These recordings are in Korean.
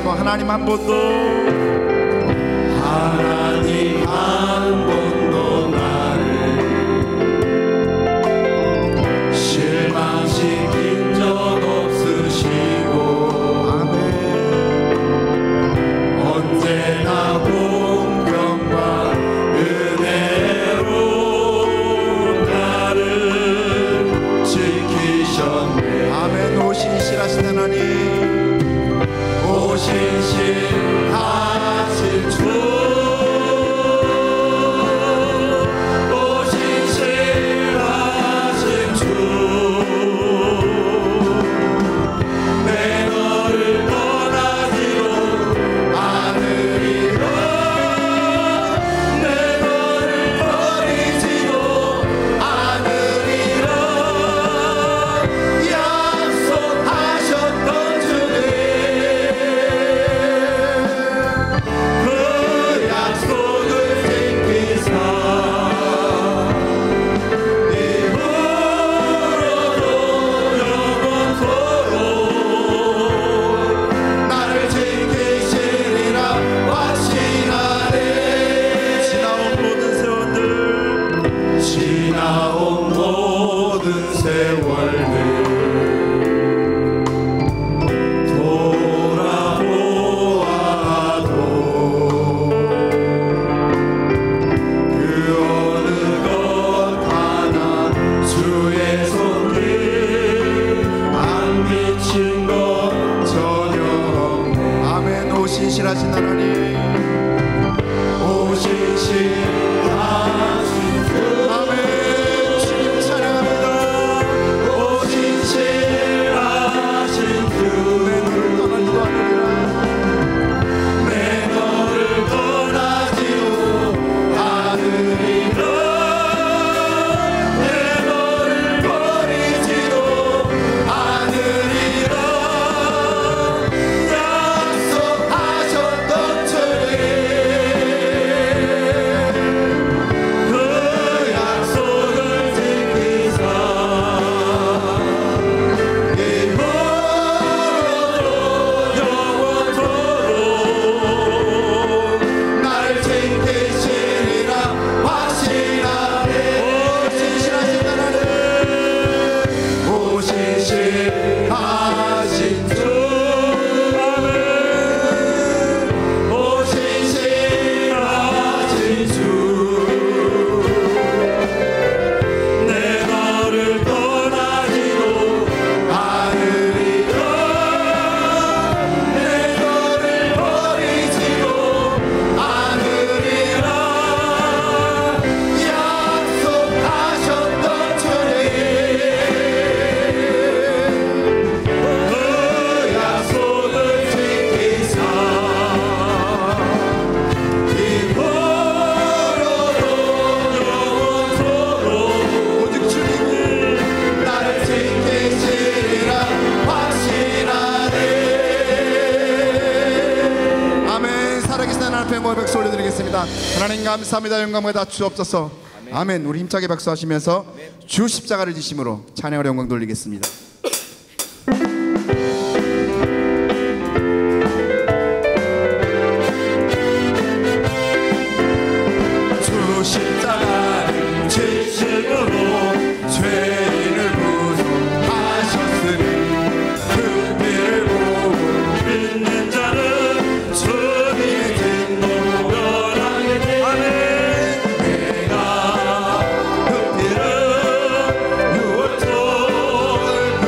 또 하나님 한 번도 나를 실망시킨 적 없으시고 언제나 공평과 은혜로 나를 지키셨네. 아멘. 오신 신하신 하나님, 오신 신하신 주, 오신 신하신 주, 내 너를 떠나지도 않으리라, 내 너를 버리지도 않으리라 약속하셨던 주님, 그 약속을 지키사 이후로도 영원토록 나를 지키시리라 확신하네. 지나온 모든 세월들 돌아보아도 그 어느 것 하나 주의 손길 안 미친 것 전혀 없네. 아멘. 오신 신하신 하나님, 오신 신하신 주, 아멘. 주님 찬양합니다. 오신 신하신 주, 내 너를 떠나지도 않으리라, 내 너를 버리지도 않으리라 약속하셨던 주님, 그 약속을 지키사 이후로도 영원토록 나를 지키시리라 확신하네. 오신 신하신 하나님, 오신 신하신 주, 아멘. 오신 신하신 주, 내 너를 떠나지도 않으리라, 내 너를 버리지도 않으리라 약속하셨던 주님, 그 약속을 지키사 이후로도 영원토록 오직 주님이 나를 지키시리라 확신하네. 아멘. 살아계신 하나님 앞에 모여 박수 올려드리겠습니다. 하나님 감사합니다. 영광을 다 주옵소서. 아멘. 우리 힘차게 박수하시면서 주 십자가를 지심으로 찬양을 영광 돌리겠습니다. 주 십자가를 지심으로 죄인을 구속하셨으니 그 피를 보고 믿는 자는 주님의 진노로 변하게 되 아멘. 내가 그 피를 유월절 그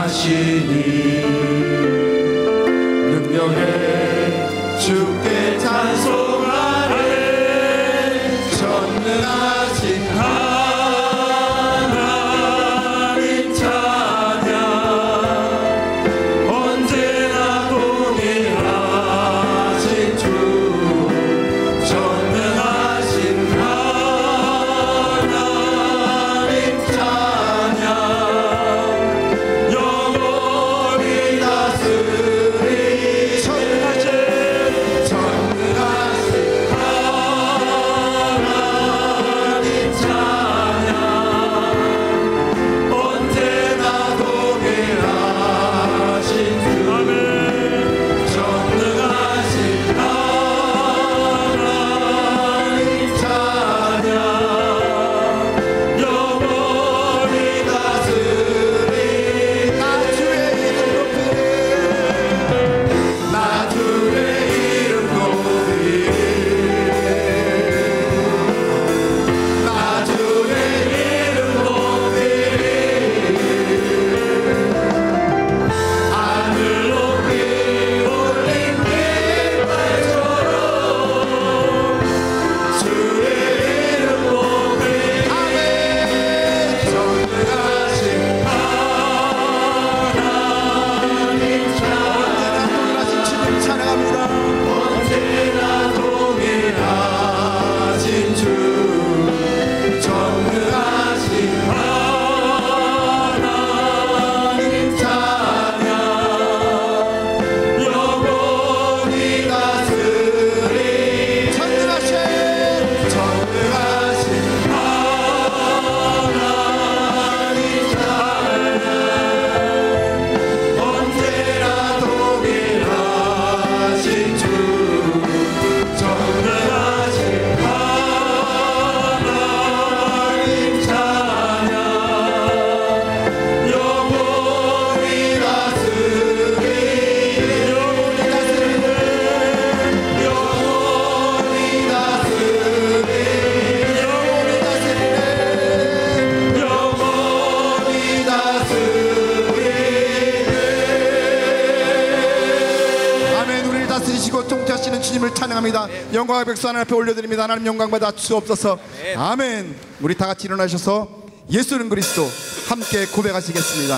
전능하시니 능력에 주께 찬송하네. 전능하신 하나님 찬양 언제나 동일하신 주 전능하신 하나님 찬양 영원히 다스리 전능하신 하나님 찬양 언제나 동일하신 주 전능하신 하나님 찬양 영원히 다스리 나 주의 이름 높이리 나 주의 이름 높이리 나 주의 이름 높이리 하늘 높이 올린 깃발처럼 주의 이름 높이리 아멘. 전능하신 하나님 찬양 언제나 동일하신 주님 찬양합니다. 언제나 동일하신 주 전능하신 하나님 찬양 영원히 다스리 전능하신 하나님 찬양 언제나 동일하신 주 전능하신 하나님 찬양 영원히 다스리 영원히 다스리네 영원히 다스리 영원히 다스리네 영원히 다스리네 아멘. 우리를 다스리시고 통치하시는 주님을 찬양합니다. 영광의 백수 하나님 앞에 올려드립니다. 하나님 영광 받아 주옵소서. 아멘. 우리 다 같이 일어나셔서 예수는 그리스도 함께 고백하시겠습니다.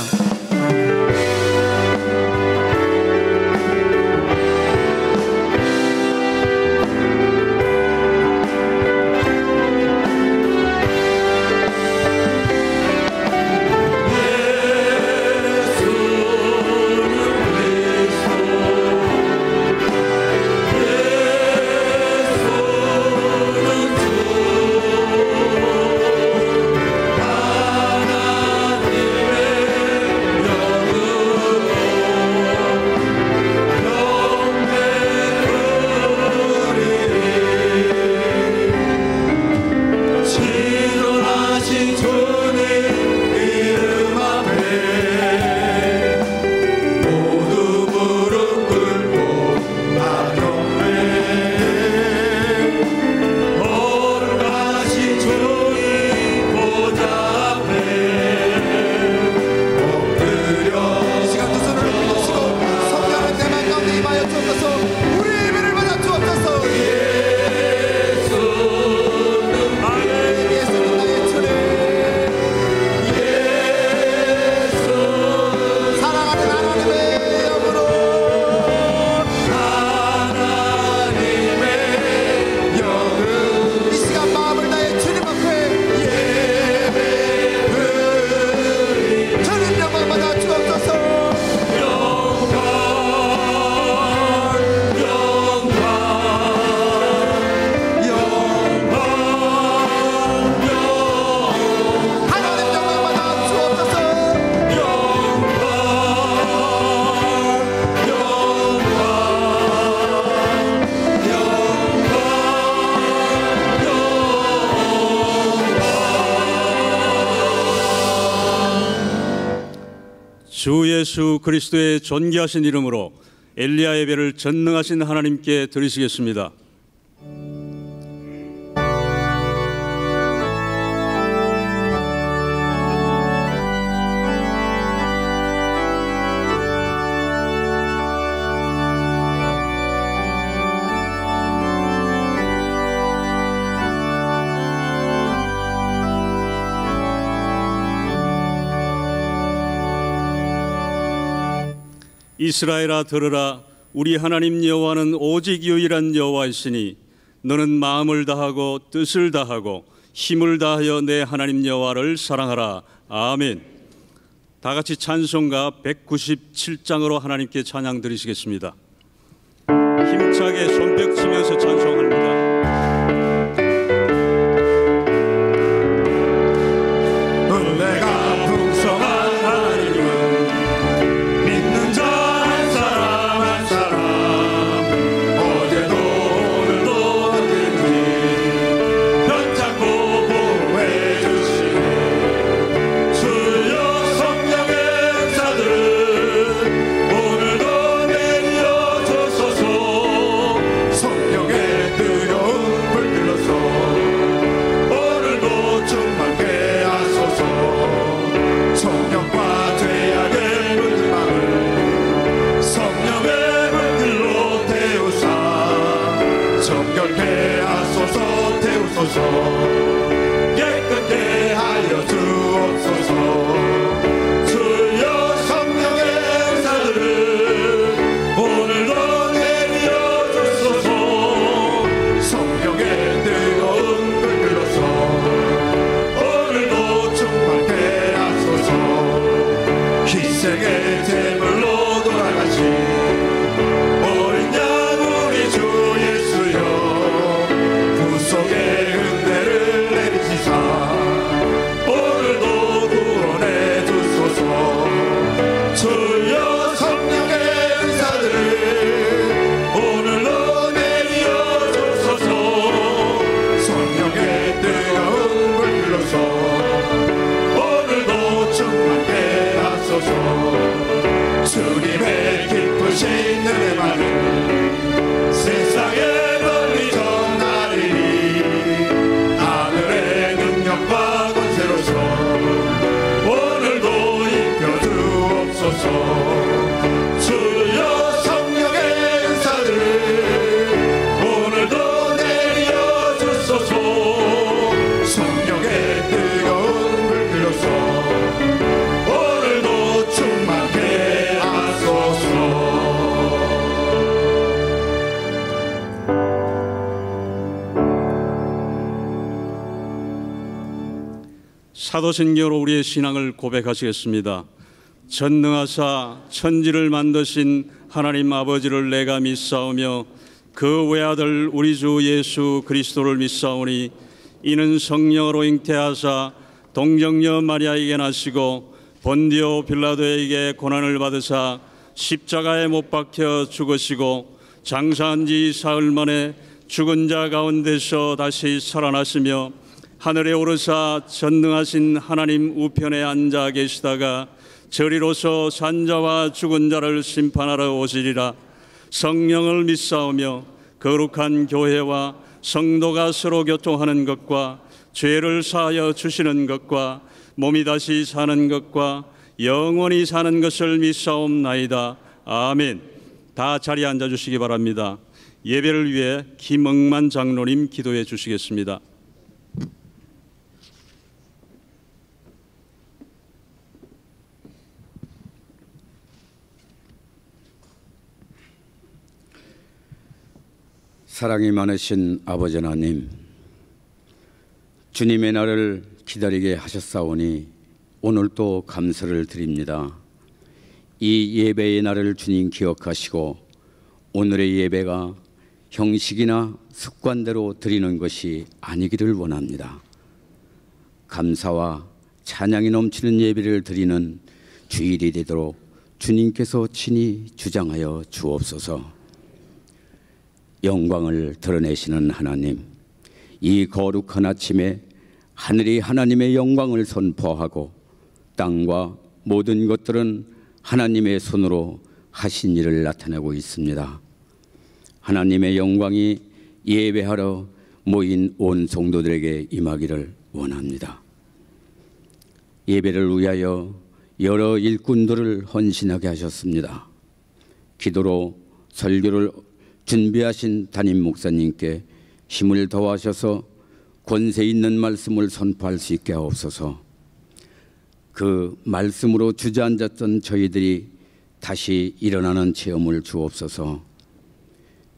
주 예수 그리스도의 존귀하신 이름으로 엘리야 예배를 전능하신 하나님께 드리시겠습니다. 이스라엘아 들으라. 우리 하나님 여호와는 오직 유일한 여호와이시니 너는 마음을 다하고 뜻을 다하고 힘을 다하여 내 하나님 여호와를 사랑하라. 아멘. 다 같이 찬송가 197장으로 하나님께 찬양 드리시겠습니다. 힘차게 손뼉 치면서 찬송합니다. 은혜가 풍성한 하나님은 믿는 자 한 사람 한 사람 어제도 오늘도 언제든지 편찮고 보호해 주시네. 주여 성령의 은사들을 오늘도 내려 주소서. 성령의 뜨거운 불 들러서 오늘도 충만케 하소서. 성령과 죄악의 물들망을 성령의 불길로 태우사 정결케 하소서. 태우소서. 깨끗게 하여 주옵소서. 주여 성령의 은사들을 오늘도 내려 주소서. 성령의 뜨거운 불 들러서 오늘도 충만케 하소서. 희생의 제물로 돌아가신 어린 양 우리 주 예수여 구속의 은혜를 내리시사 오늘도 구원해 주소서. 주여 성령의 은사들을 오늘도 내려 주소서. 성령의 뜨거운 불 들러서 오늘도 충만케 하소서. 주님의 기쁘신 은혜만을 세상에 널리 전하리니 하늘의 능력과 권세로서 오늘도 입혀 주옵소서. 주여 성령의 은사들을 오늘도 내려 주소서. 성령의 뜨거운 불 들러서 오늘도 충만케 하소서. 사도신경으로 우리의 신앙을 고백하시겠습니다. 전능하사 천지를 만드신 하나님 아버지를 내가 믿사오며 그 외아들 우리 주 예수 그리스도를 믿사오니 이는 성령으로 잉태하사 동정녀 마리아에게 나시고 본디오 빌라도에게 고난을 받으사 십자가에 못 박혀 죽으시고 장사한 지 사흘 만에 죽은 자 가운데서 다시 살아나시며 하늘에 오르사 전능하신 하나님 우편에 앉아 계시다가 저리로서 산자와 죽은 자를 심판하러 오시리라. 성령을 믿사오며 거룩한 교회와 성도가 서로 교통하는 것과 죄를 사하여 주시는 것과 몸이 다시 사는 것과 영원히 사는 것을 믿사옵나이다. 아멘. 다 자리에 앉아 주시기 바랍니다. 예배를 위해 김억만 장로님 기도해 주시겠습니다. 사랑이 많으신 아버지 하나님, 주님의 날을 기다리게 하셨사오니 오늘 또 감사를 드립니다. 이 예배의 날을 주님 기억하시고 오늘의 예배가 형식이나 습관대로 드리는 것이 아니기를 원합니다. 감사와 찬양이 넘치는 예배를 드리는 주일이 되도록 주님께서 친히 주장하여 주옵소서. 영광을 드러내시는 하나님, 이 거룩한 아침에 하늘이 하나님의 영광을 선포하고 땅과 모든 것들은 하나님의 손으로 하신 일을 나타내고 있습니다. 하나님의 영광이 예배하러 모인 온 성도들에게 임하기를 원합니다. 예배를 위하여 여러 일꾼들을 헌신하게 하셨습니다. 기도로 설교를 준비하신 담임 목사님께 힘을 더하셔서 권세 있는 말씀을 선포할 수 있게 하옵소서. 그 말씀으로 주저앉았던 저희들이 다시 일어나는 체험을 주옵소서.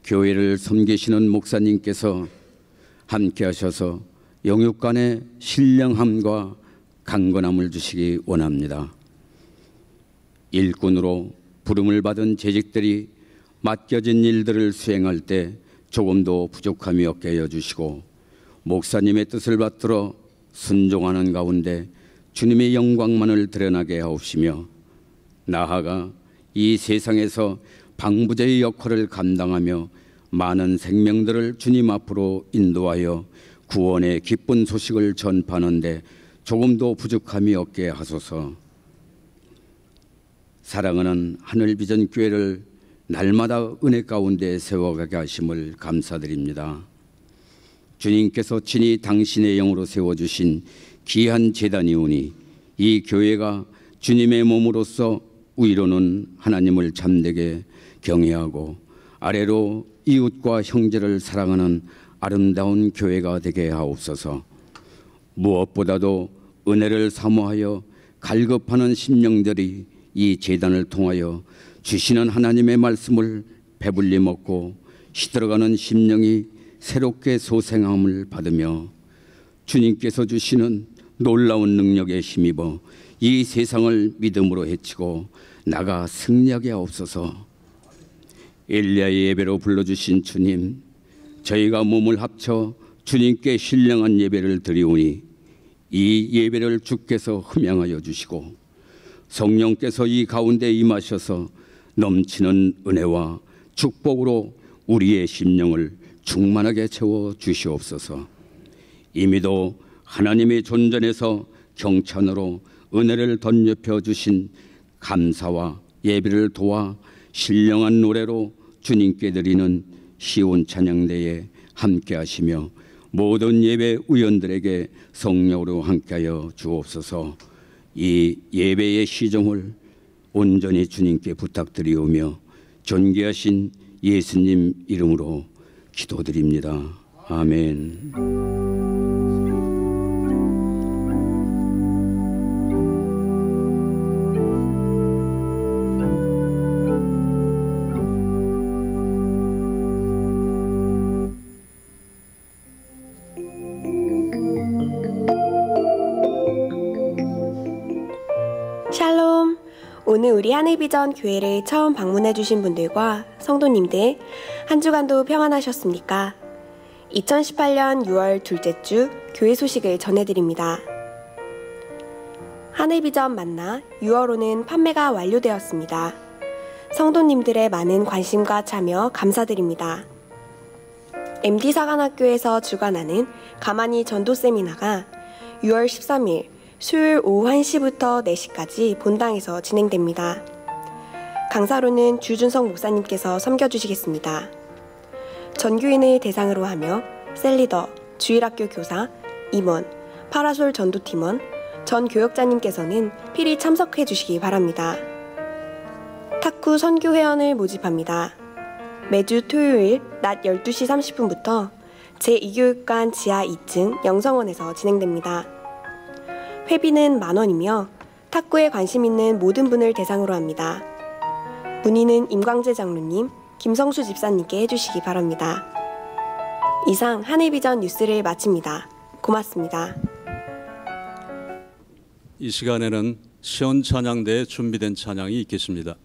교회를 섬기시는 목사님께서 함께 하셔서 영육간의 신령함과 강건함을 주시기 원합니다. 일꾼으로 부름을 받은 재직들이 맡겨진 일들을 수행할 때 조금도 부족함이 없게 하여 주시고, 목사님의 뜻을 받들어 순종하는 가운데 주님의 영광만을 드러나게 하옵시며, 나아가 이 세상에서 방부제의 역할을 감당하며 많은 생명들을 주님 앞으로 인도하여 구원의 기쁜 소식을 전파하는데 조금도 부족함이 없게 하소서. 사랑하는 하늘비전 교회를 날마다 은혜 가운데 세워가게 하심을 감사드립니다. 주님께서 친히 당신의 영으로 세워주신 귀한 제단이오니 이 교회가 주님의 몸으로서 위로는 하나님을 참되게 경외하고 아래로 이웃과 형제를 사랑하는 아름다운 교회가 되게 하옵소서. 무엇보다도 은혜를 사모하여 갈급하는 심령들이 이 제단을 통하여 주시는 하나님의 말씀을 배불리 먹고 시들어가는 심령이 새롭게 소생함을 받으며 주님께서 주시는 놀라운 능력에 힘입어 이 세상을 믿음으로 헤치고 나가 승리하게 하옵소서. 엘리야의 예배로 불러주신 주님, 저희가 몸을 합쳐 주님께 신령한 예배를 드리오니 이 예배를 주께서 흠양하여 주시고 성령께서 이 가운데 임하셔서 넘치는 은혜와 축복으로 우리의 심령을 충만하게 채워 주시옵소서. 이미도 하나님의 존전에서 경찬으로 은혜를 덧입혀 주신 감사와 예배를 도와 신령한 노래로 주님께 드리는 시온 찬양대에 함께 하시며 모든 예배 의원들에게 성령으로 함께하여 주옵소서. 이 예배의 시종을 온전히 주님께 부탁드리오며 존귀하신 예수님 이름으로 기도드립니다. 아멘. 샬롬. 오늘 우리 하늘비전 교회를 처음 방문해 주신 분들과 성도님들, 한 주간도 평안하셨습니까? 2018년 6월 둘째 주 교회 소식을 전해드립니다. 하늘비전 만나 6월호는 판매가 완료되었습니다. 성도님들의 많은 관심과 참여 감사드립니다. MD사관학교에서 주관하는 가만히 전도 세미나가 6월 13일 수요일 오후 1시부터 4시까지 본당에서 진행됩니다. 강사로는 주준성 목사님께서 섬겨주시겠습니다. 전교인을 대상으로 하며 셀리더, 주일학교 교사, 임원, 파라솔 전도팀원, 전 교역자님께서는 필히 참석해 주시기 바랍니다. 탁구 선교회원을 모집합니다. 매주 토요일 낮 12시 30분부터 제2교육관 지하 2층 영성원에서 진행됩니다. 회비는 만원이며 탁구에 관심 있는 모든 분을 대상으로 합니다. 문의는 임광재 장로님, 김성수 집사님께 해주시기 바랍니다. 이상 하늘비전 뉴스를 마칩니다. 고맙습니다. 이 시간에는 시온 찬양대에 준비된 찬양이 있겠습니다.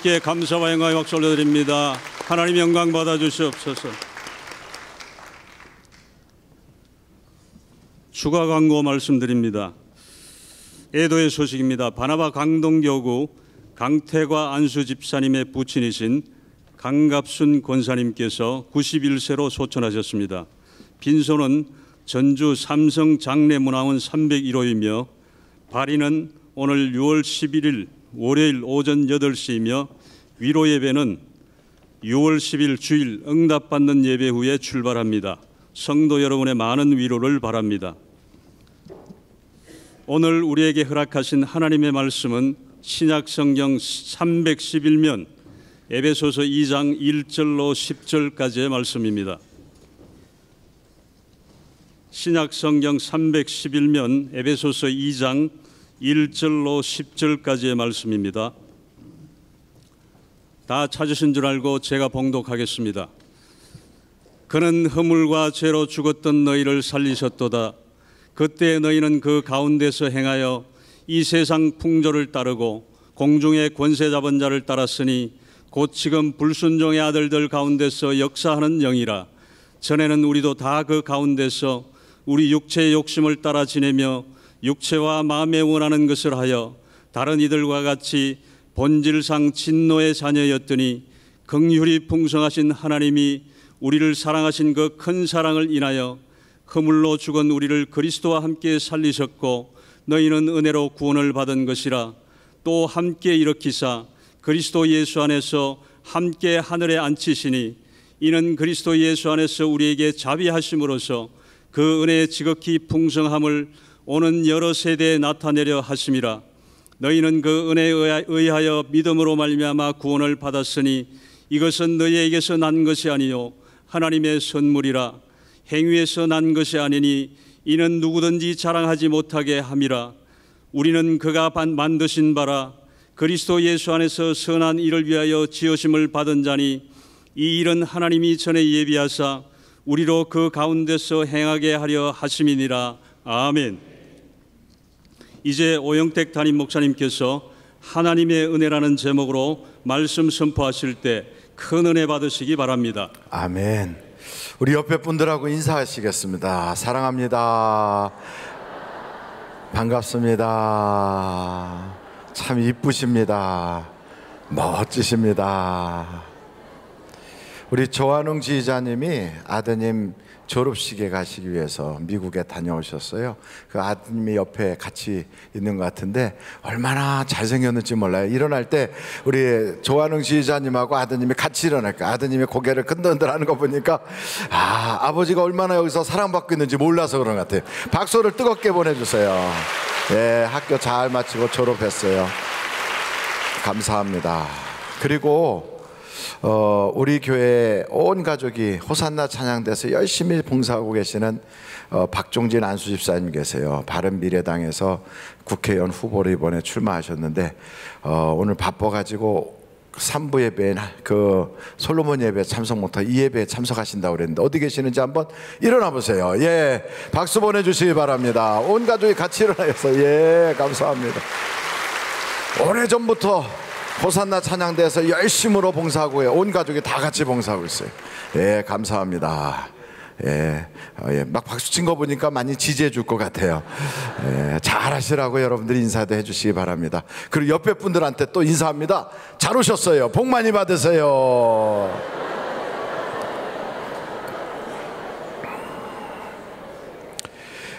주님께 감사와 영광의 박수 올려드립니다. 하나님 영광 받아 주시옵소서. 추가 광고 말씀드립니다. 애도의 소식입니다. 바나바 강동교구 강태과 안수 집사님의 부친이신 강갑순 권사님께서 91세로 소천하셨습니다. 빈소는 전주 삼성 장례문화원 301호이며 발인은 오늘 6월 11일 월요일 오전 8시이며 위로 예배는 6월 10일 주일 응답받는 예배 후에 출발합니다. 성도 여러분의 많은 위로를 바랍니다. 오늘 우리에게 허락하신 하나님의 말씀은 신약성경 311면 에베소서 2장 1절로 10절까지의 말씀입니다. 신약성경 311면 에베소서 2장 1절로 10절까지의 말씀입니다. 다 찾으신 줄 알고 제가 봉독하겠습니다. 그는 허물과 죄로 죽었던 너희를 살리셨도다. 그때 너희는 그 가운데서 행하여 이 세상 풍조를 따르고 공중의 권세 잡은 자를 따랐으니 곧 지금 불순종의 아들들 가운데서 역사하는 영이라. 전에는 우리도 다 그 가운데서 우리 육체의 욕심을 따라 지내며 육체와 마음에 원하는 것을 하여 다른 이들과 같이 본질상 진노의 자녀였더니 긍휼이 풍성하신 하나님이 우리를 사랑하신 그 큰 사랑을 인하여 허물로 죽은 우리를 그리스도와 함께 살리셨고 너희는 은혜로 구원을 받은 것이라. 또 함께 일으키사 그리스도 예수 안에서 함께 하늘에 앉히시니 이는 그리스도 예수 안에서 우리에게 자비하심으로써 그 은혜의 지극히 풍성함을 오는 여러 세대에 나타내려 하심이라. 너희는 그 은혜에 의하여 믿음으로 말미암아 구원을 받았으니 이것은 너희에게서 난 것이 아니요 하나님의 선물이라. 행위에서 난 것이 아니니 이는 누구든지 자랑하지 못하게 함이라. 우리는 그가 만드신 바라 그리스도 예수 안에서 선한 일을 위하여 지으심을 받은 자니 이 일은 하나님이 전에 예비하사 우리로 그 가운데서 행하게 하려 하심이니라. 아멘. 이제 오영택 담임 목사님께서 하나님의 은혜라는 제목으로 말씀 선포하실 때 큰 은혜 받으시기 바랍니다. 아멘. 우리 옆에 분들하고 인사하시겠습니다. 사랑합니다. 반갑습니다. 참 이쁘십니다. 멋지십니다. 우리 조한웅 지휘자님이 아드님 졸업식에 가시기 위해서 미국에 다녀오셨어요. 그 아드님이 옆에 같이 있는 것 같은데 얼마나 잘생겼는지 몰라요. 일어날 때 우리 조한웅 지휘자님하고 아드님이 같이 일어날까. 아드님이 고개를 끈들끈들 하는 거 보니까 아버지가 얼마나 여기서 사랑받고 있는지 몰라서 그런 것 같아요. 박수를 뜨겁게 보내주세요. 예, 학교 잘 마치고 졸업했어요. 감사합니다. 그리고 우리 교회 온 가족이 호산나 찬양대에서 열심히 봉사하고 계시는 박종진 안수 집사님 계세요. 바른미래당에서 국회의원 후보로 이번에 출마하셨는데 오늘 바빠가지고 3부 예배에 그 솔로몬 예배에 참석 못하고 이 예배에 참석하신다고 그랬는데 어디 계시는지 한번 일어나 보세요. 예, 박수 보내주시기 바랍니다. 온 가족이 같이 일어나서 예, 감사합니다. 오래전부터 호산나 찬양대에서 열심으로 봉사하고 온 가족이 다 같이 봉사하고 있어요. 예, 감사합니다. 예, 막 박수 친 거 보니까 많이 지지해 줄 것 같아요. 예, 잘하시라고 여러분들이 인사도 해주시기 바랍니다. 그리고 옆에 분들한테 또 인사합니다. 잘 오셨어요. 복 많이 받으세요.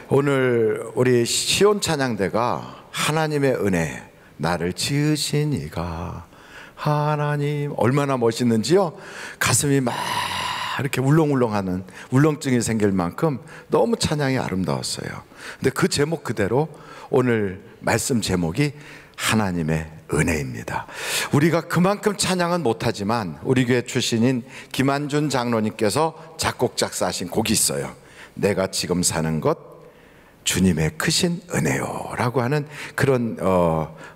오늘 우리 시온 찬양대가 하나님의 은혜 나를 지으신 이가 하나님, 얼마나 멋있는지요. 가슴이 막 이렇게 울렁울렁하는 울렁증이 생길 만큼 너무 찬양이 아름다웠어요. 근데 그 제목 그대로 오늘 말씀 제목이 하나님의 은혜입니다. 우리가 그만큼 찬양은 못하지만 우리 교회 출신인 김한준 장로님께서 작곡 작사하신 곡이 있어요. 내가 지금 사는 것 주님의 크신 은혜요 라고 하는 그런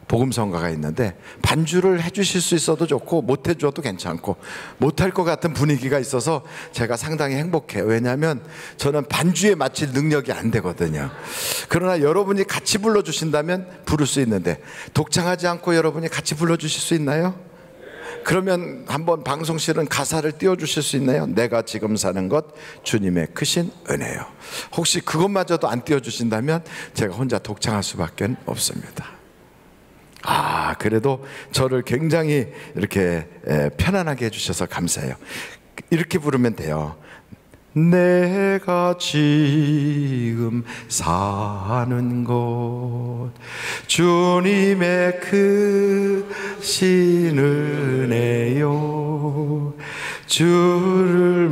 복음성가가 있는데 반주를 해주실 수 있어도 좋고 못해줘도 괜찮고 못할 것 같은 분위기가 있어서 제가 상당히 행복해요. 왜냐하면 저는 반주에 맞출 능력이 안 되거든요. 그러나 여러분이 같이 불러주신다면 부를 수 있는데 독창하지 않고 여러분이 같이 불러주실 수 있나요? 그러면 한번 방송실은 가사를 띄워주실 수 있나요? 내가 지금 사는 것 주님의 크신 은혜요. 혹시 그것마저도 안 띄워주신다면 제가 혼자 독창할 수밖에 없습니다. 그래도 저를 굉장히 이렇게 편안하게 해주셔서 감사해요. 이렇게 부르면 돼요. 내가 지금 사는 곳 주님의 크신 은혜요. 주를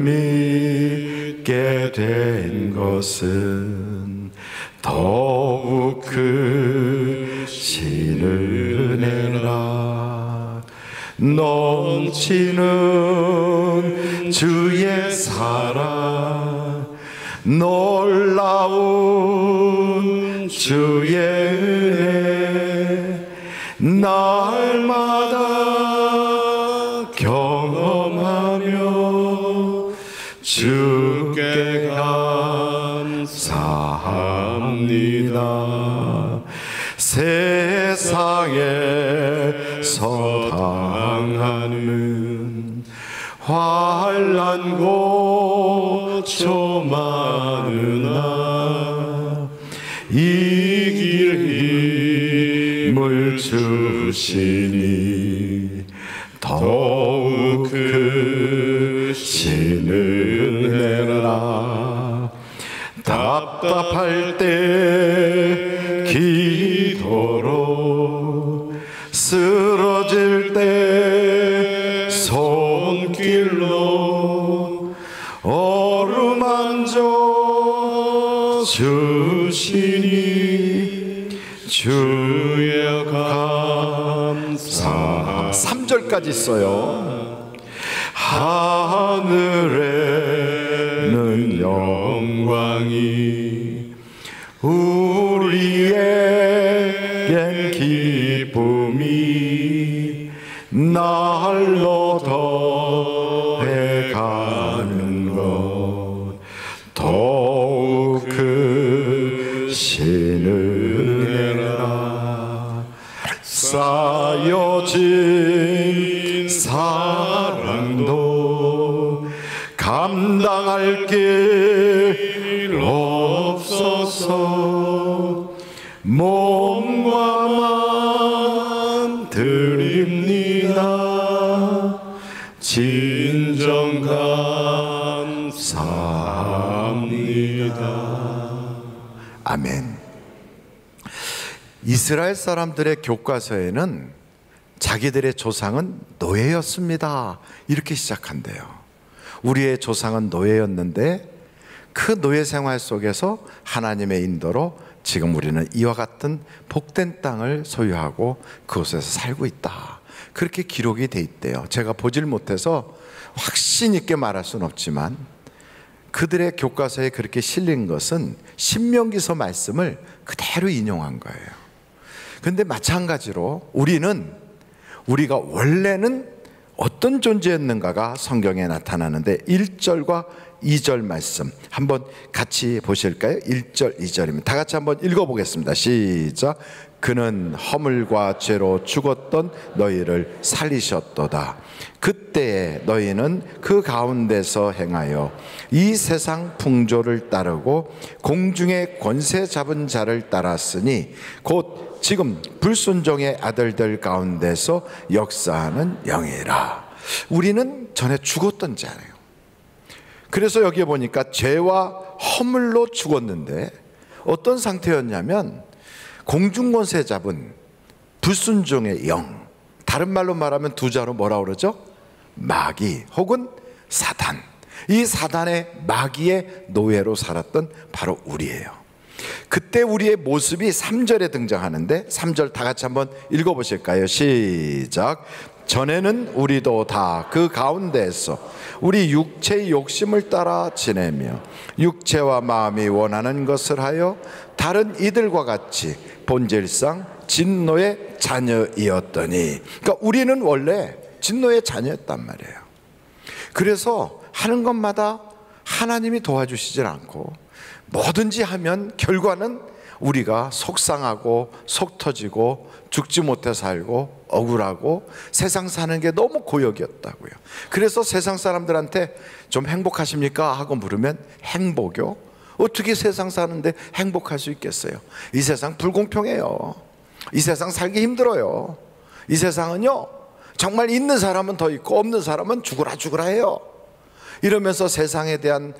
믿게 된 것은 더욱 크신 은혜라. 넘치는 주의 사랑 놀라운 주의 은혜 날마다 경험하며 주께 감사합니다. 세상에서 당하는 환난 고초 많으나 이길 힘을 주시니 더욱 크신 은혜라. 답답할 때 기도로 쓰러질 때 손길로 어루만져 주시니 주여 감사. 3절까지 있어요. 하늘에는 영광이 우리에겐 기쁨이 날로 더해가는 것 더욱 크신 은혜라. 쌓여진 사랑도 감당할 길 없어서 몸과 마음 드립니다. 진정 감사합니다. 아멘. 이스라엘 사람들의 교과서에는 자기들의 조상은 노예였습니다, 이렇게 시작한대요. 우리의 조상은 노예였는데 그 노예 생활 속에서 하나님의 인도로 지금 우리는 이와 같은 복된 땅을 소유하고 그곳에서 살고 있다, 그렇게 기록이 돼 있대요. 제가 보질 못해서 확신 있게 말할 수는 없지만 그들의 교과서에 그렇게 실린 것은 신명기서 말씀을 그대로 인용한 거예요. 그런데 마찬가지로 우리가 원래는 어떤 존재였는가가 성경에 나타나는데 1절과 2절 말씀 한번 같이 보실까요? 1절 2절입니다. 다 같이 한번 읽어보겠습니다. 시작. 그는 허물과 죄로 죽었던 너희를 살리셨도다. 그때에 너희는 그 가운데서 행하여 이 세상 풍조를 따르고 공중의 권세 잡은 자를 따랐으니 곧 지금 불순종의 아들들 가운데서 역사하는 영이라. 우리는 전에 죽었던 자예요. 그래서 여기에 보니까 죄와 허물로 죽었는데 어떤 상태였냐면 공중권세 잡은 불순종의 영, 다른 말로 말하면 두 자로 뭐라 그러죠? 마귀 혹은 사단. 이 사단의 마귀의 노예로 살았던 바로 우리예요. 그때 우리의 모습이 3절에 등장하는데 3절 다 같이 한번 읽어보실까요? 시작. 전에는 우리도 다 그 가운데에서 우리 육체의 욕심을 따라 지내며 육체와 마음이 원하는 것을 하여 다른 이들과 같이 본질상 진노의 자녀이었더니, 그러니까 우리는 원래 진노의 자녀였단 말이에요. 그래서 하는 것마다 하나님이 도와주시질 않고 뭐든지 하면 결과는 우리가 속상하고 속 터지고 죽지 못해 살고 억울하고 세상 사는 게 너무 고역이었다고요. 그래서 세상 사람들한테 좀 행복하십니까? 하고 물으면 행복이요? 어떻게 세상 사는데 행복할 수 있겠어요? 이 세상 불공평해요. 이 세상 살기 힘들어요. 이 세상은요, 정말 있는 사람은 더 있고 없는 사람은 죽으라 죽으라 해요. 이러면서 세상에 대한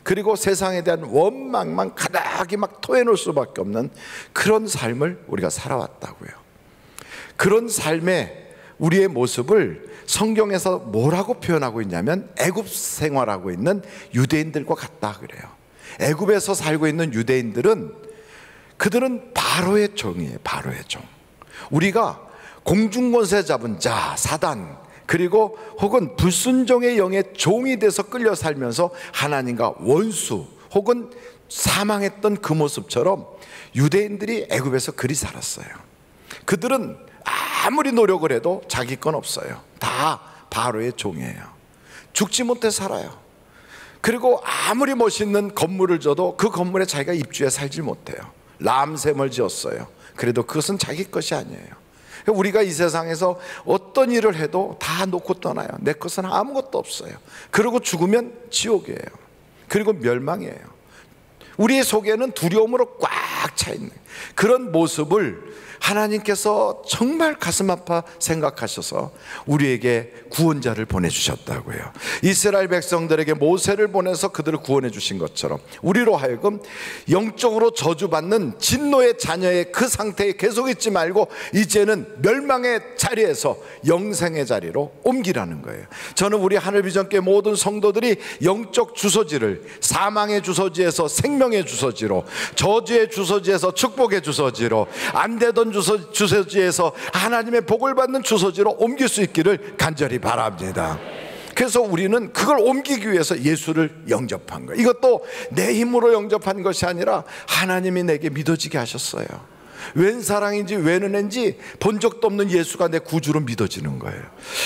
그리고 세상에 대한 원망만 가득히 막 토해놓을 수밖에 없는 그런 삶을 우리가 살아왔다고요. 그런 삶의 우리의 모습을 성경에서 뭐라고 표현하고 있냐면 애굽 생활하고 있는 유대인들과 같다 그래요. 애굽에서 살고 있는 유대인들은 그들은 바로의 종이에요. 바로의 종. 우리가 공중권세 잡은 자 사단, 그리고 혹은 불순종의 영의 종이 돼서 끌려 살면서 하나님과 원수 혹은 사망했던 그 모습처럼 유대인들이 애굽에서 그리 살았어요. 그들은 아무리 노력을 해도 자기 건 없어요. 다 바로의 종이에요. 죽지 못해 살아요. 그리고 아무리 멋있는 건물을 줘도 그 건물에 자기가 입주해 살지 못해요. 람셈을 지었어요. 그래도 그것은 자기 것이 아니에요. 우리가 이 세상에서 어떤 일을 해도 다 놓고 떠나요. 내 것은 아무것도 없어요. 그리고 죽으면 지옥이에요. 그리고 멸망이에요. 우리 속에는 두려움으로 꽉 차 있는 그런 모습을 하나님께서 정말 가슴 아파 생각하셔서 우리에게 구원자를 보내주셨다고요. 이스라엘 백성들에게 모세를 보내서 그들을 구원해 주신 것처럼 우리로 하여금 영적으로 저주받는 진노의 자녀의 그 상태에 계속 있지 말고 이제는 멸망의 자리에서 영생의 자리로 옮기라는 거예요. 저는 우리 하늘비전교회 모든 성도들이 영적 주소지를 사망의 주소지에서 생명의 주소지로, 저주의 주소지에서 축복의 주소지로, 안 되던 주소지에서 하나님의 복을 받는 주소지로 옮길 수 있기를 간절히 바랍니다. 그래서 우리는 그걸 옮기기 위해서 예수를 영접한 거예요. 이것도 내 힘으로 영접한 것이 아니라 하나님이 내게 믿어지게 하셨어요. 웬 사랑인지 웬 은혜인지 본 적도 없는 예수가 내 구주로 믿어지는 거예요.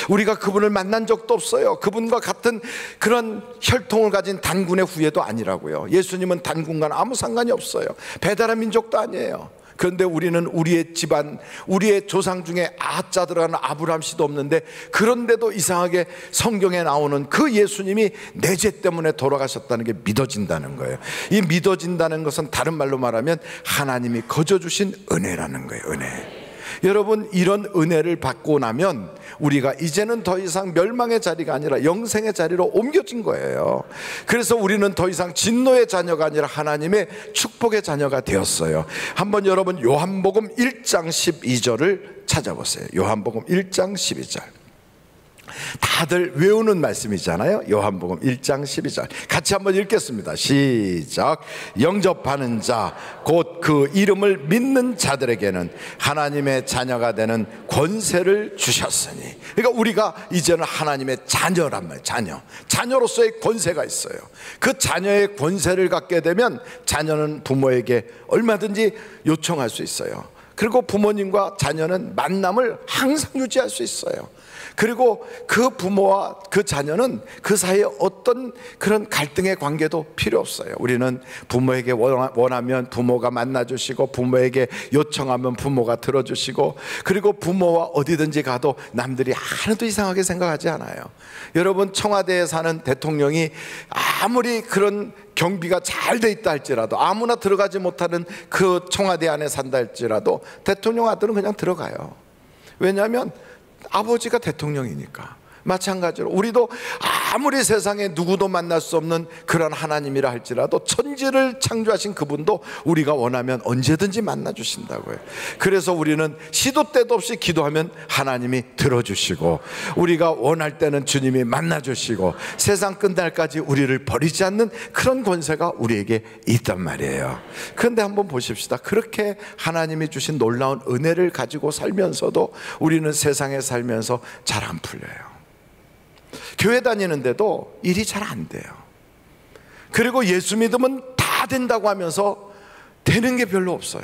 우리가 그분을 만난 적도 없어요. 그분과 같은 그런 혈통을 가진 단군의 후예도 아니라고요. 예수님은 단군과는 아무 상관이 없어요. 배달의 민족도 아니에요. 그런데 우리는 우리의 집안, 우리의 조상 중에 아자 들어가는 아브라함 씨도 없는데, 그런데도 이상하게 성경에 나오는 그 예수님이 내 죄 때문에 돌아가셨다는 게 믿어진다는 거예요. 이 믿어진다는 것은 다른 말로 말하면 하나님이 거저 주신 은혜라는 거예요. 은혜. 여러분, 이런 은혜를 받고 나면 우리가 이제는 더 이상 멸망의 자리가 아니라 영생의 자리로 옮겨진 거예요. 그래서 우리는 더 이상 진노의 자녀가 아니라 하나님의 축복의 자녀가 되었어요. 한번 여러분 요한복음 1장 12절을 찾아보세요. 요한복음 1장 12절. 다들 외우는 말씀이잖아요. 요한복음 1장 12절 같이 한번 읽겠습니다. 시작. 영접하는 자 곧 그 이름을 믿는 자들에게는 하나님의 자녀가 되는 권세를 주셨으니. 그러니까 우리가 이제는 하나님의 자녀란 말이에요. 자녀로서의 권세가 있어요. 그 자녀의 권세를 갖게 되면 자녀는 부모에게 얼마든지 요청할 수 있어요. 그리고 부모님과 자녀는 만남을 항상 유지할 수 있어요. 그리고 그 부모와 그 자녀는 그 사이에 어떤 그런 갈등의 관계도 필요 없어요. 우리는 부모에게 원하면 부모가 만나주시고, 부모에게 요청하면 부모가 들어주시고, 그리고 부모와 어디든지 가도 남들이 하나도 이상하게 생각하지 않아요. 여러분, 청와대에 사는 대통령이 아무리 그런 경비가 잘 돼 있다 할지라도, 아무나 들어가지 못하는 그 청와대 안에 산다 할지라도 대통령 아들은 그냥 들어가요. 왜냐하면 아버지가 대통령이니까. 마찬가지로 우리도 아무리 세상에 누구도 만날 수 없는 그런 하나님이라 할지라도 천지를 창조하신 그분도 우리가 원하면 언제든지 만나 주신다고요. 그래서 우리는 시도 때도 없이 기도하면 하나님이 들어주시고, 우리가 원할 때는 주님이 만나 주시고, 세상 끝날까지 우리를 버리지 않는 그런 권세가 우리에게 있단 말이에요. 그런데 한번 보십시다. 그렇게 하나님이 주신 놀라운 은혜를 가지고 살면서도 우리는 세상에 살면서 잘 안 풀려요. 교회 다니는데도 일이 잘 안 돼요. 그리고 예수 믿으면 다 된다고 하면서 되는 게 별로 없어요.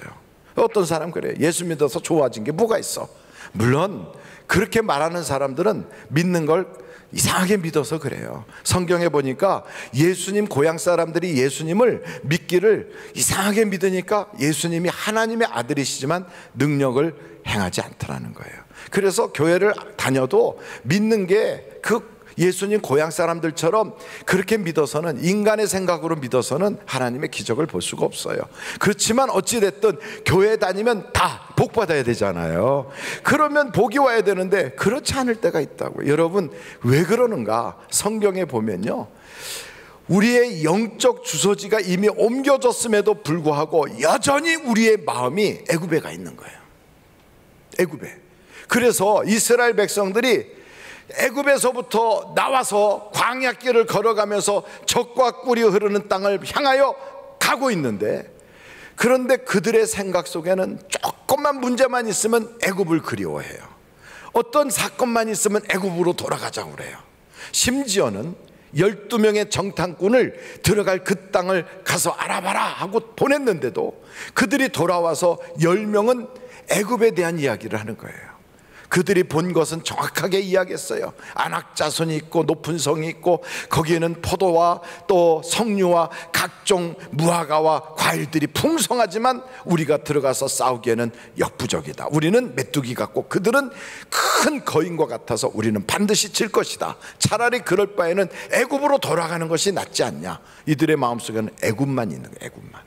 어떤 사람 그래요. 예수 믿어서 좋아진 게 뭐가 있어? 물론 그렇게 말하는 사람들은 믿는 걸 이상하게 믿어서 그래요. 성경에 보니까 예수님 고향 사람들이 예수님을 믿기를 이상하게 믿으니까 예수님이 하나님의 아들이시지만 능력을 행하지 않더라는 거예요. 그래서 교회를 다녀도 믿는 게 그 예수님 고향 사람들처럼 그렇게 믿어서는, 인간의 생각으로 믿어서는 하나님의 기적을 볼 수가 없어요. 그렇지만 어찌됐든 교회 다니면 다 복 받아야 되잖아요. 그러면 복이 와야 되는데 그렇지 않을 때가 있다고요. 여러분, 왜 그러는가? 성경에 보면요, 우리의 영적 주소지가 이미 옮겨졌음에도 불구하고 여전히 우리의 마음이 애굽에 가 있는 거예요. 애굽에. 그래서 이스라엘 백성들이 애굽에서부터 나와서 광야길을 걸어가면서 젖과 꿀이 흐르는 땅을 향하여 가고 있는데, 그런데 그들의 생각 속에는 조금만 문제만 있으면 애굽을 그리워해요. 어떤 사건만 있으면 애굽으로 돌아가자고 그래요. 심지어는 12명의 정탐꾼을 들어갈 그 땅을 가서 알아봐라 하고 보냈는데도 그들이 돌아와서 10명은 애굽에 대한 이야기를 하는 거예요. 그들이 본 것은 정확하게 이야기했어요. 안악자손이 있고 높은 성이 있고 거기에는 포도와 또 석류와 각종 무화과와 과일들이 풍성하지만 우리가 들어가서 싸우기에는 역부족이다. 우리는 메뚜기 같고 그들은 큰 거인과 같아서 우리는 반드시 질 것이다. 차라리 그럴 바에는 애굽으로 돌아가는 것이 낫지 않냐. 이들의 마음속에는 애굽만 있는 거예요. 애굽만.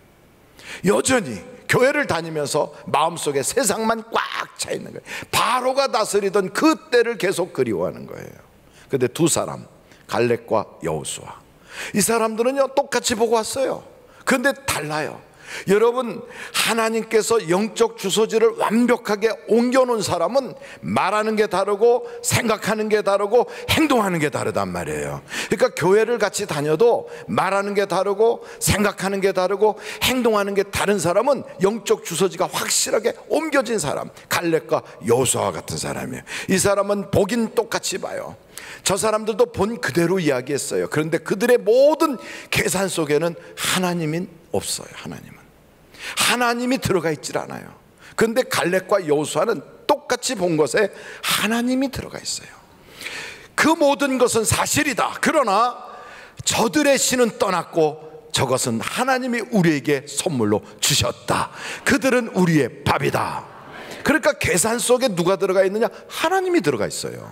여전히 교회를 다니면서 마음속에 세상만 꽉 차 있는 거예요. 바로가 다스리던 그 때를 계속 그리워하는 거예요. 그런데 두 사람, 갈렙과 여호수아, 이 사람들은요 똑같이 보고 왔어요. 그런데 달라요. 여러분, 하나님께서 영적 주소지를 완벽하게 옮겨놓은 사람은 말하는 게 다르고 생각하는 게 다르고 행동하는 게 다르단 말이에요. 그러니까 교회를 같이 다녀도 말하는 게 다르고 생각하는 게 다르고 행동하는 게 다른 사람은 영적 주소지가 확실하게 옮겨진 사람, 갈렙과 여호수아 같은 사람이에요. 이 사람은 보긴 똑같이 봐요. 저 사람들도 본 그대로 이야기했어요. 그런데 그들의 모든 계산 속에는 하나님은 없어요. 하나님이 들어가 있질 않아요. 그런데 갈렙과 여호수아는 똑같이 본 것에 하나님이 들어가 있어요. 그 모든 것은 사실이다. 그러나 저들의 신은 떠났고 저것은 하나님이 우리에게 선물로 주셨다. 그들은 우리의 밥이다. 그러니까 계산 속에 누가 들어가 있느냐? 하나님이 들어가 있어요.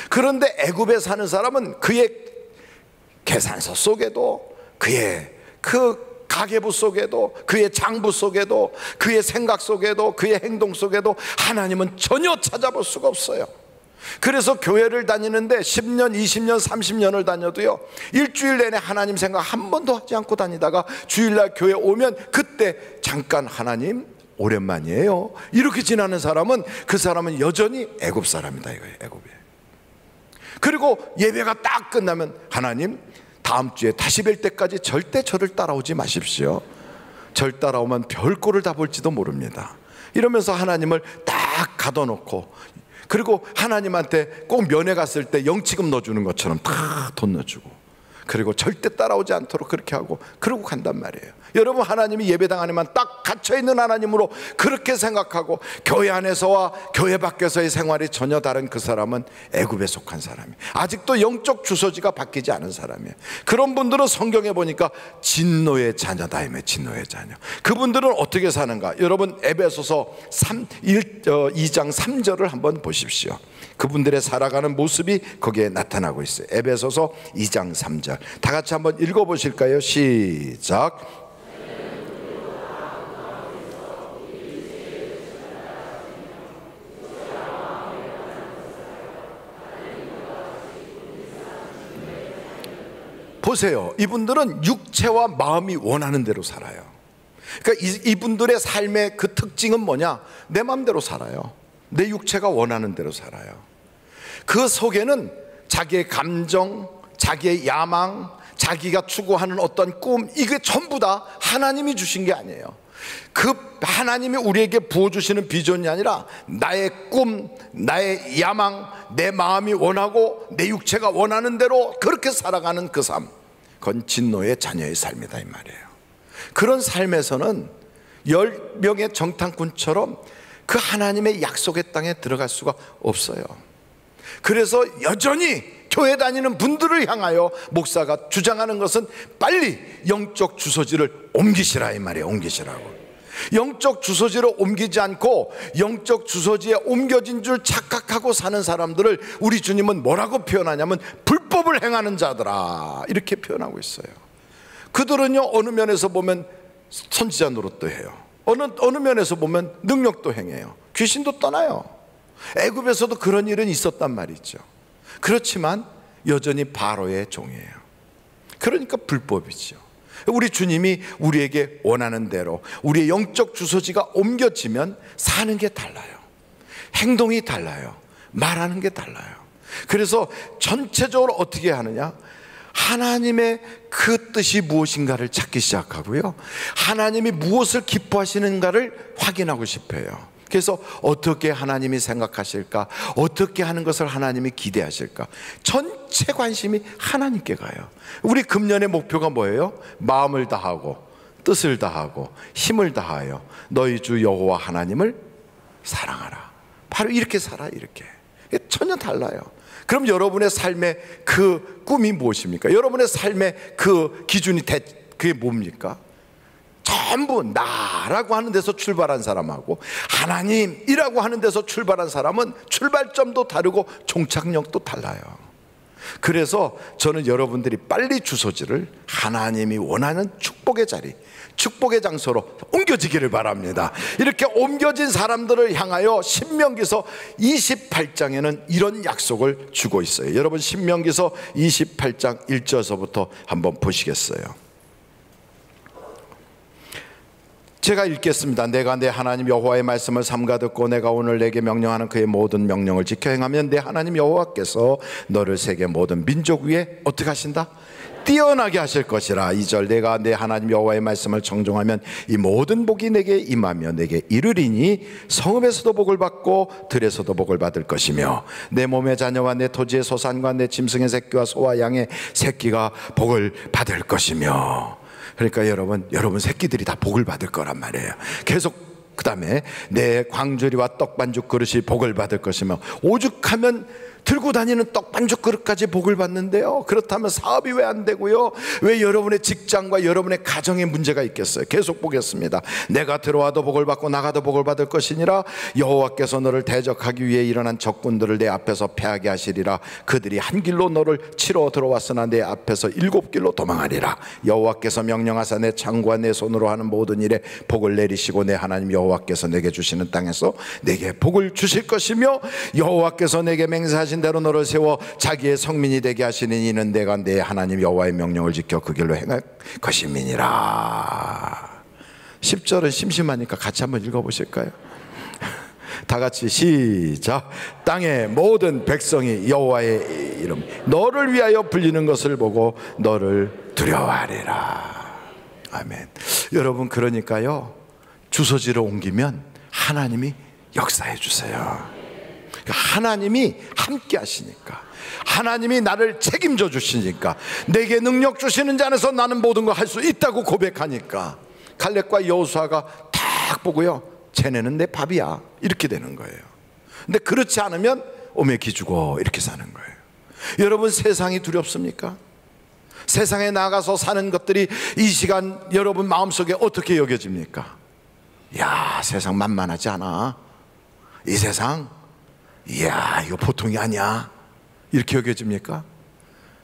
그런데 애굽에 사는 사람은 그의 계산서 속에도, 그의 그 가계부 속에도, 그의 장부 속에도, 그의 생각 속에도, 그의 행동 속에도 하나님은 전혀 찾아볼 수가 없어요. 그래서 교회를 다니는데 10년, 20년, 30년을 다녀도요 일주일 내내 하나님 생각 한 번도 하지 않고 다니다가 주일날 교회 오면 그때 잠깐 하나님 오랜만이에요 이렇게 지나는 사람은, 그 사람은 여전히 애굽 사람이다 이거예요. 애굽에. 그리고 예배가 딱 끝나면 하나님 다음 주에 다시 뵐 때까지 절대 저를 따라오지 마십시오. 절 따라오면 별꼴을 다 볼지도 모릅니다. 이러면서 하나님을 딱 가둬놓고, 그리고 하나님한테 꼭 면회 갔을 때 영치금 넣어주는 것처럼 다 돈 넣어주고, 그리고 절대 따라오지 않도록 그렇게 하고 그러고 간단 말이에요. 여러분, 하나님이 예배당 안에만 딱 갇혀있는 하나님으로 그렇게 생각하고 교회 안에서와 교회 밖에서의 생활이 전혀 다른 그 사람은 애굽에 속한 사람이에요. 아직도 영적 주소지가 바뀌지 않은 사람이에요. 그런 분들은 성경에 보니까 진노의 자녀다. 진노의 자녀. 그분들은 어떻게 사는가? 여러분, 에베소서 2장 3절을 한번 보십시오. 그분들의 살아가는 모습이 거기에 나타나고 있어요. 에베소서 2장 3절 다 같이 한번 읽어보실까요? 시작. 보세요. 이분들은 육체와 마음이 원하는 대로 살아요. 그러니까 이분들의 삶의 그 특징은 뭐냐? 내 마음대로 살아요. 내 육체가 원하는 대로 살아요. 그 속에는 자기의 감정, 자기의 야망, 자기가 추구하는 어떤 꿈, 이게 전부 다 하나님이 주신 게 아니에요. 그 하나님이 우리에게 부어주시는 비전이 아니라 나의 꿈, 나의 야망, 내 마음이 원하고 내 육체가 원하는 대로 그렇게 살아가는 그 삶, 그건 진노의 자녀의 삶이다 이 말이에요. 그런 삶에서는 10명의 정탐꾼처럼 그 하나님의 약속의 땅에 들어갈 수가 없어요. 그래서 여전히 교회 다니는 분들을 향하여 목사가 주장하는 것은 빨리 영적 주소지를 옮기시라 이 말이에요. 옮기시라고. 영적 주소지로 옮기지 않고 영적 주소지에 옮겨진 줄 착각하고 사는 사람들을 우리 주님은 뭐라고 표현하냐면 불법을 행하는 자들아, 이렇게 표현하고 있어요. 그들은요, 어느 면에서 보면 선지자 노릇도 해요. 어느 면에서 보면 능력도 행해요. 귀신도 떠나요. 애굽에서도 그런 일은 있었단 말이죠. 그렇지만 여전히 바로의 종이에요. 그러니까 불법이죠. 우리 주님이 우리에게 원하는 대로 우리의 영적 주소지가 옮겨지면 사는 게 달라요. 행동이 달라요. 말하는 게 달라요. 그래서 전체적으로 어떻게 하느냐? 하나님의 그 뜻이 무엇인가를 찾기 시작하고요, 하나님이 무엇을 기뻐하시는가를 확인하고 싶어요. 그래서 어떻게 하나님이 생각하실까, 어떻게 하는 것을 하나님이 기대하실까, 전체 관심이 하나님께 가요. 우리 금년의 목표가 뭐예요? 마음을 다하고 뜻을 다하고 힘을 다하여 너희 주 여호와 하나님을 사랑하라. 바로 이렇게 살아. 이렇게 전혀 달라요. 그럼 여러분의 삶의 그 꿈이 무엇입니까? 여러분의 삶의 그 기준이 그게 뭡니까? 전부 나라고 하는 데서 출발한 사람하고 하나님이라고 하는 데서 출발한 사람은 출발점도 다르고 종착역도 달라요. 그래서 저는 여러분들이 빨리 주소지를 하나님이 원하는 축복의 자리, 축복의 장소로 옮겨지기를 바랍니다. 이렇게 옮겨진 사람들을 향하여 신명기서 28장에는 이런 약속을 주고 있어요. 여러분, 신명기서 28장 1절서부터 한번 보시겠어요? 제가 읽겠습니다. 내가 내 하나님 여호와의 말씀을 삼가 듣고 내가 오늘 내게 명령하는 그의 모든 명령을 지켜 행하면 내 하나님 여호와께서 너를 세계 모든 민족 위에 어떻게 하신다? 뛰어나게 하실 것이라. 2절, 내가 내 하나님 여호와의 말씀을 청종하면 이 모든 복이 내게 임하며 내게 이르리니 성읍에서도 복을 받고 들에서도 복을 받을 것이며 내 몸의 자녀와 내 토지의 소산과 내 짐승의 새끼와 소와 양의 새끼가 복을 받을 것이며. 그러니까 여러분 새끼들이 다 복을 받을 거란 말이에요. 계속 그 다음에 내 광주리와 떡반죽 그릇이 복을 받을 것이며. 오죽하면 들고 다니는 떡반죽 그릇까지 복을 받는데요, 그렇다면 사업이 왜 안 되고요? 왜 여러분의 직장과 여러분의 가정에 문제가 있겠어요? 계속 보겠습니다. 내가 들어와도 복을 받고 나가도 복을 받을 것이니라. 여호와께서 너를 대적하기 위해 일어난 적군들을 내 앞에서 패하게 하시리라. 그들이 한 길로 너를 치러 들어왔으나 내 앞에서 7길로 도망하리라. 여호와께서 명령하사 내 창과 내 손으로 하는 모든 일에 복을 내리시고 내 하나님 여호와께서 내게 주시는 땅에서 내게 복을 주실 것이며 여호와께서 내게 맹세하신 대로 너를 세워 자기의 성민이 되게 하시니 이는 내가 내 하나님 여호와의 명령을 지켜 그 길로 행할 것임이니라. 10절은 심심하니까 같이 한번 읽어보실까요? 다 같이 시작. 땅의 모든 백성이 여호와의 이름 너를 위하여 불리는 것을 보고 너를 두려워하리라. 아멘. 여러분, 그러니까요, 주소지를 옮기면 하나님이 역사해 주세요. 하나님이 함께 하시니까, 하나님이 나를 책임져 주시니까, 내게 능력 주시는 자 안에서 나는 모든 걸 할 수 있다고 고백하니까 갈렙과 여호수아가 딱 보고요, 쟤네는 내 밥이야, 이렇게 되는 거예요. 근데 그렇지 않으면 오매 기죽어 이렇게 사는 거예요. 여러분, 세상이 두렵습니까? 세상에 나가서 사는 것들이 이 시간 여러분 마음속에 어떻게 여겨집니까? 야, 세상 만만하지 않아. 이 세상, 이야, 이거 보통이 아니야, 이렇게 여겨집니까?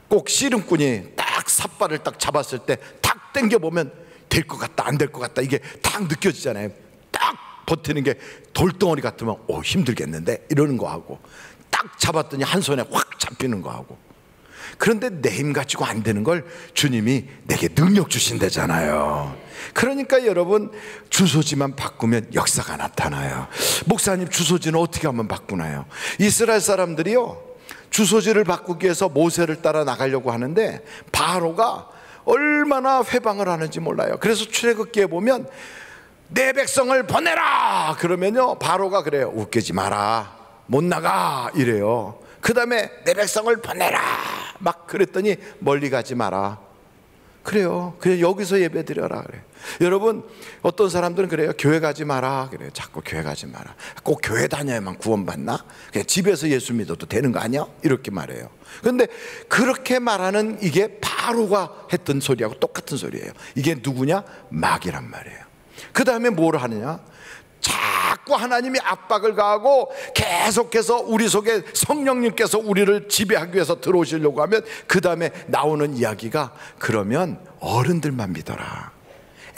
꼭 씨름꾼이 딱 삿발을 딱 잡았을 때 딱 당겨보면 될 것 같다, 안 될 것 같다, 이게 딱 느껴지잖아요. 딱 버티는 게 돌덩어리 같으면 힘들겠는데 이러는 거 하고, 딱 잡았더니 한 손에 확 잡히는 거 하고. 그런데 내 힘 가지고 안 되는 걸 주님이 내게 능력 주신다잖아요. 그러니까 여러분, 주소지만 바꾸면 역사가 나타나요. 목사님, 주소지는 어떻게 하면 바꾸나요? 이스라엘 사람들이요, 주소지를 바꾸기 위해서 모세를 따라 나가려고 하는데 바로가 얼마나 회방을 하는지 몰라요. 그래서 출애굽기에 보면 내 백성을 보내라 그러면요, 바로가 그래요. 웃기지 마라, 못 나가, 이래요. 그 다음에 내 백성을 보내라 막 그랬더니 멀리 가지 마라. 그래요. 그냥 여기서 예배 드려라 그래요. 여러분, 어떤 사람들은 그래요. 교회 가지 마라 그래요. 자꾸 교회 가지 마라. 꼭 교회 다녀야만 구원받나? 그냥 집에서 예수 믿어도 되는 거 아니야? 이렇게 말해요. 그런데 그렇게 말하는 이게 바로가 했던 소리하고 똑같은 소리예요. 이게 누구냐? 마귀란 말이에요. 그 다음에 뭘 하느냐? 자꾸 하나님이 압박을 가하고 계속해서 우리 속에 성령님께서 우리를 지배하기 위해서 들어오시려고 하면 그 다음에 나오는 이야기가, 그러면 어른들만 믿어라.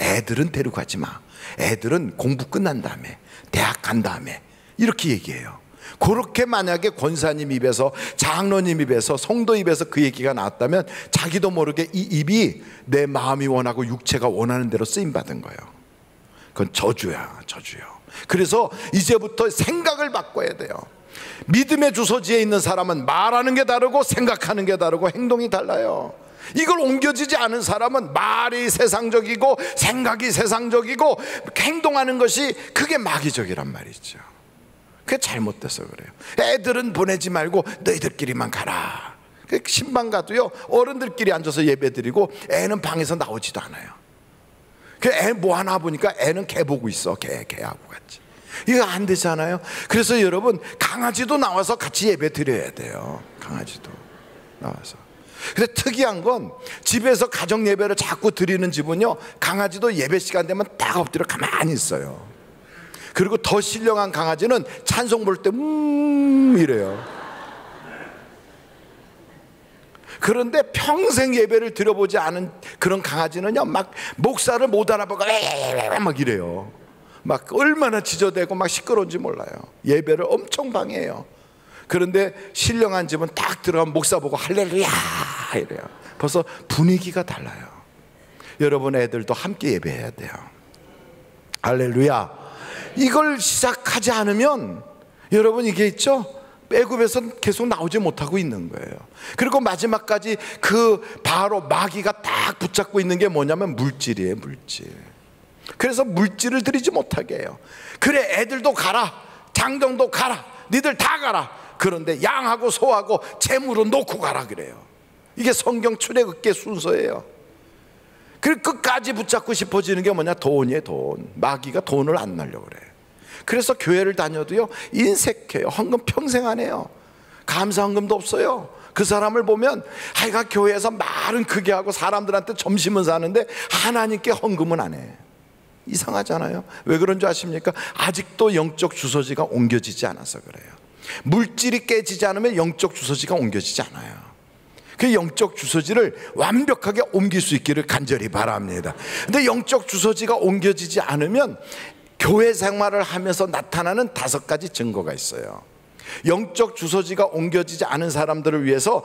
애들은 데려가지 마. 애들은 공부 끝난 다음에, 대학 간 다음에, 이렇게 얘기해요. 그렇게 만약에 권사님 입에서, 장로님 입에서, 성도 입에서 그 얘기가 나왔다면 자기도 모르게 이 입이 내 마음이 원하고 육체가 원하는 대로 쓰임받은 거예요. 그건 저주야, 저주요. 그래서 이제부터 생각을 바꿔야 돼요. 믿음의 주소지에 있는 사람은 말하는 게 다르고 생각하는 게 다르고 행동이 달라요. 이걸 옮겨지지 않은 사람은 말이 세상적이고 생각이 세상적이고 행동하는 것이 그게 마귀적이란 말이죠. 그게 잘못돼서 그래요. 애들은 보내지 말고 너희들끼리만 가라. 신방 가도요, 어른들끼리 앉아서 예배드리고 애는 방에서 나오지도 않아요. 애 뭐 하나 보니까 애는 개 보고 있어. 개하고 같이. 이거 안 되잖아요. 그래서 여러분, 강아지도 나와서 같이 예배 드려야 돼요. 강아지도 나와서. 근데 특이한 건, 집에서 가정 예배를 자꾸 드리는 집은요, 강아지도 예배 시간 되면 딱 엎드려 가만히 있어요. 그리고 더 신령한 강아지는 찬송 볼 때 이래요. 그런데 평생 예배를 드려보지 않은 그런 강아지는요, 막 목사를 못 알아보고 막 이래요. 막 얼마나 지저대고 막 시끄러운지 몰라요. 예배를 엄청 방해해요. 그런데 신령한 집은 딱 들어가면 목사 보고 할렐루야 이래요. 벌써 분위기가 달라요. 여러분, 애들도 함께 예배해야 돼요. 할렐루야. 이걸 시작하지 않으면 여러분, 이게 있죠, 애굽에서 계속 나오지 못하고 있는 거예요. 그리고 마지막까지 그 바로 마귀가 딱 붙잡고 있는 게 뭐냐면 물질이에요. 물질. 그래서 물질을 드리지 못하게 해요. 그래, 애들도 가라, 장정도 가라, 니들 다 가라. 그런데 양하고 소하고 재물은 놓고 가라 그래요. 이게 성경 출애굽기 순서예요. 그리고 끝까지 붙잡고 싶어지는 게 뭐냐? 돈이에요. 돈. 마귀가 돈을 안 날려고 그래요. 그래서 교회를 다녀도요, 인색해요. 헌금 평생 안 해요. 감사 헌금도 없어요. 그 사람을 보면 하여간 교회에서 말은 크게 하고 사람들한테 점심은 사는데 하나님께 헌금은 안 해. 이상하잖아요. 왜 그런 줄 아십니까? 아직도 영적 주소지가 옮겨지지 않아서 그래요. 물질이 깨지지 않으면 영적 주소지가 옮겨지지 않아요. 그 영적 주소지를 완벽하게 옮길 수 있기를 간절히 바랍니다. 근데 영적 주소지가 옮겨지지 않으면 교회 생활을 하면서 나타나는 5가지 증거가 있어요. 영적 주소지가 옮겨지지 않은 사람들을 위해서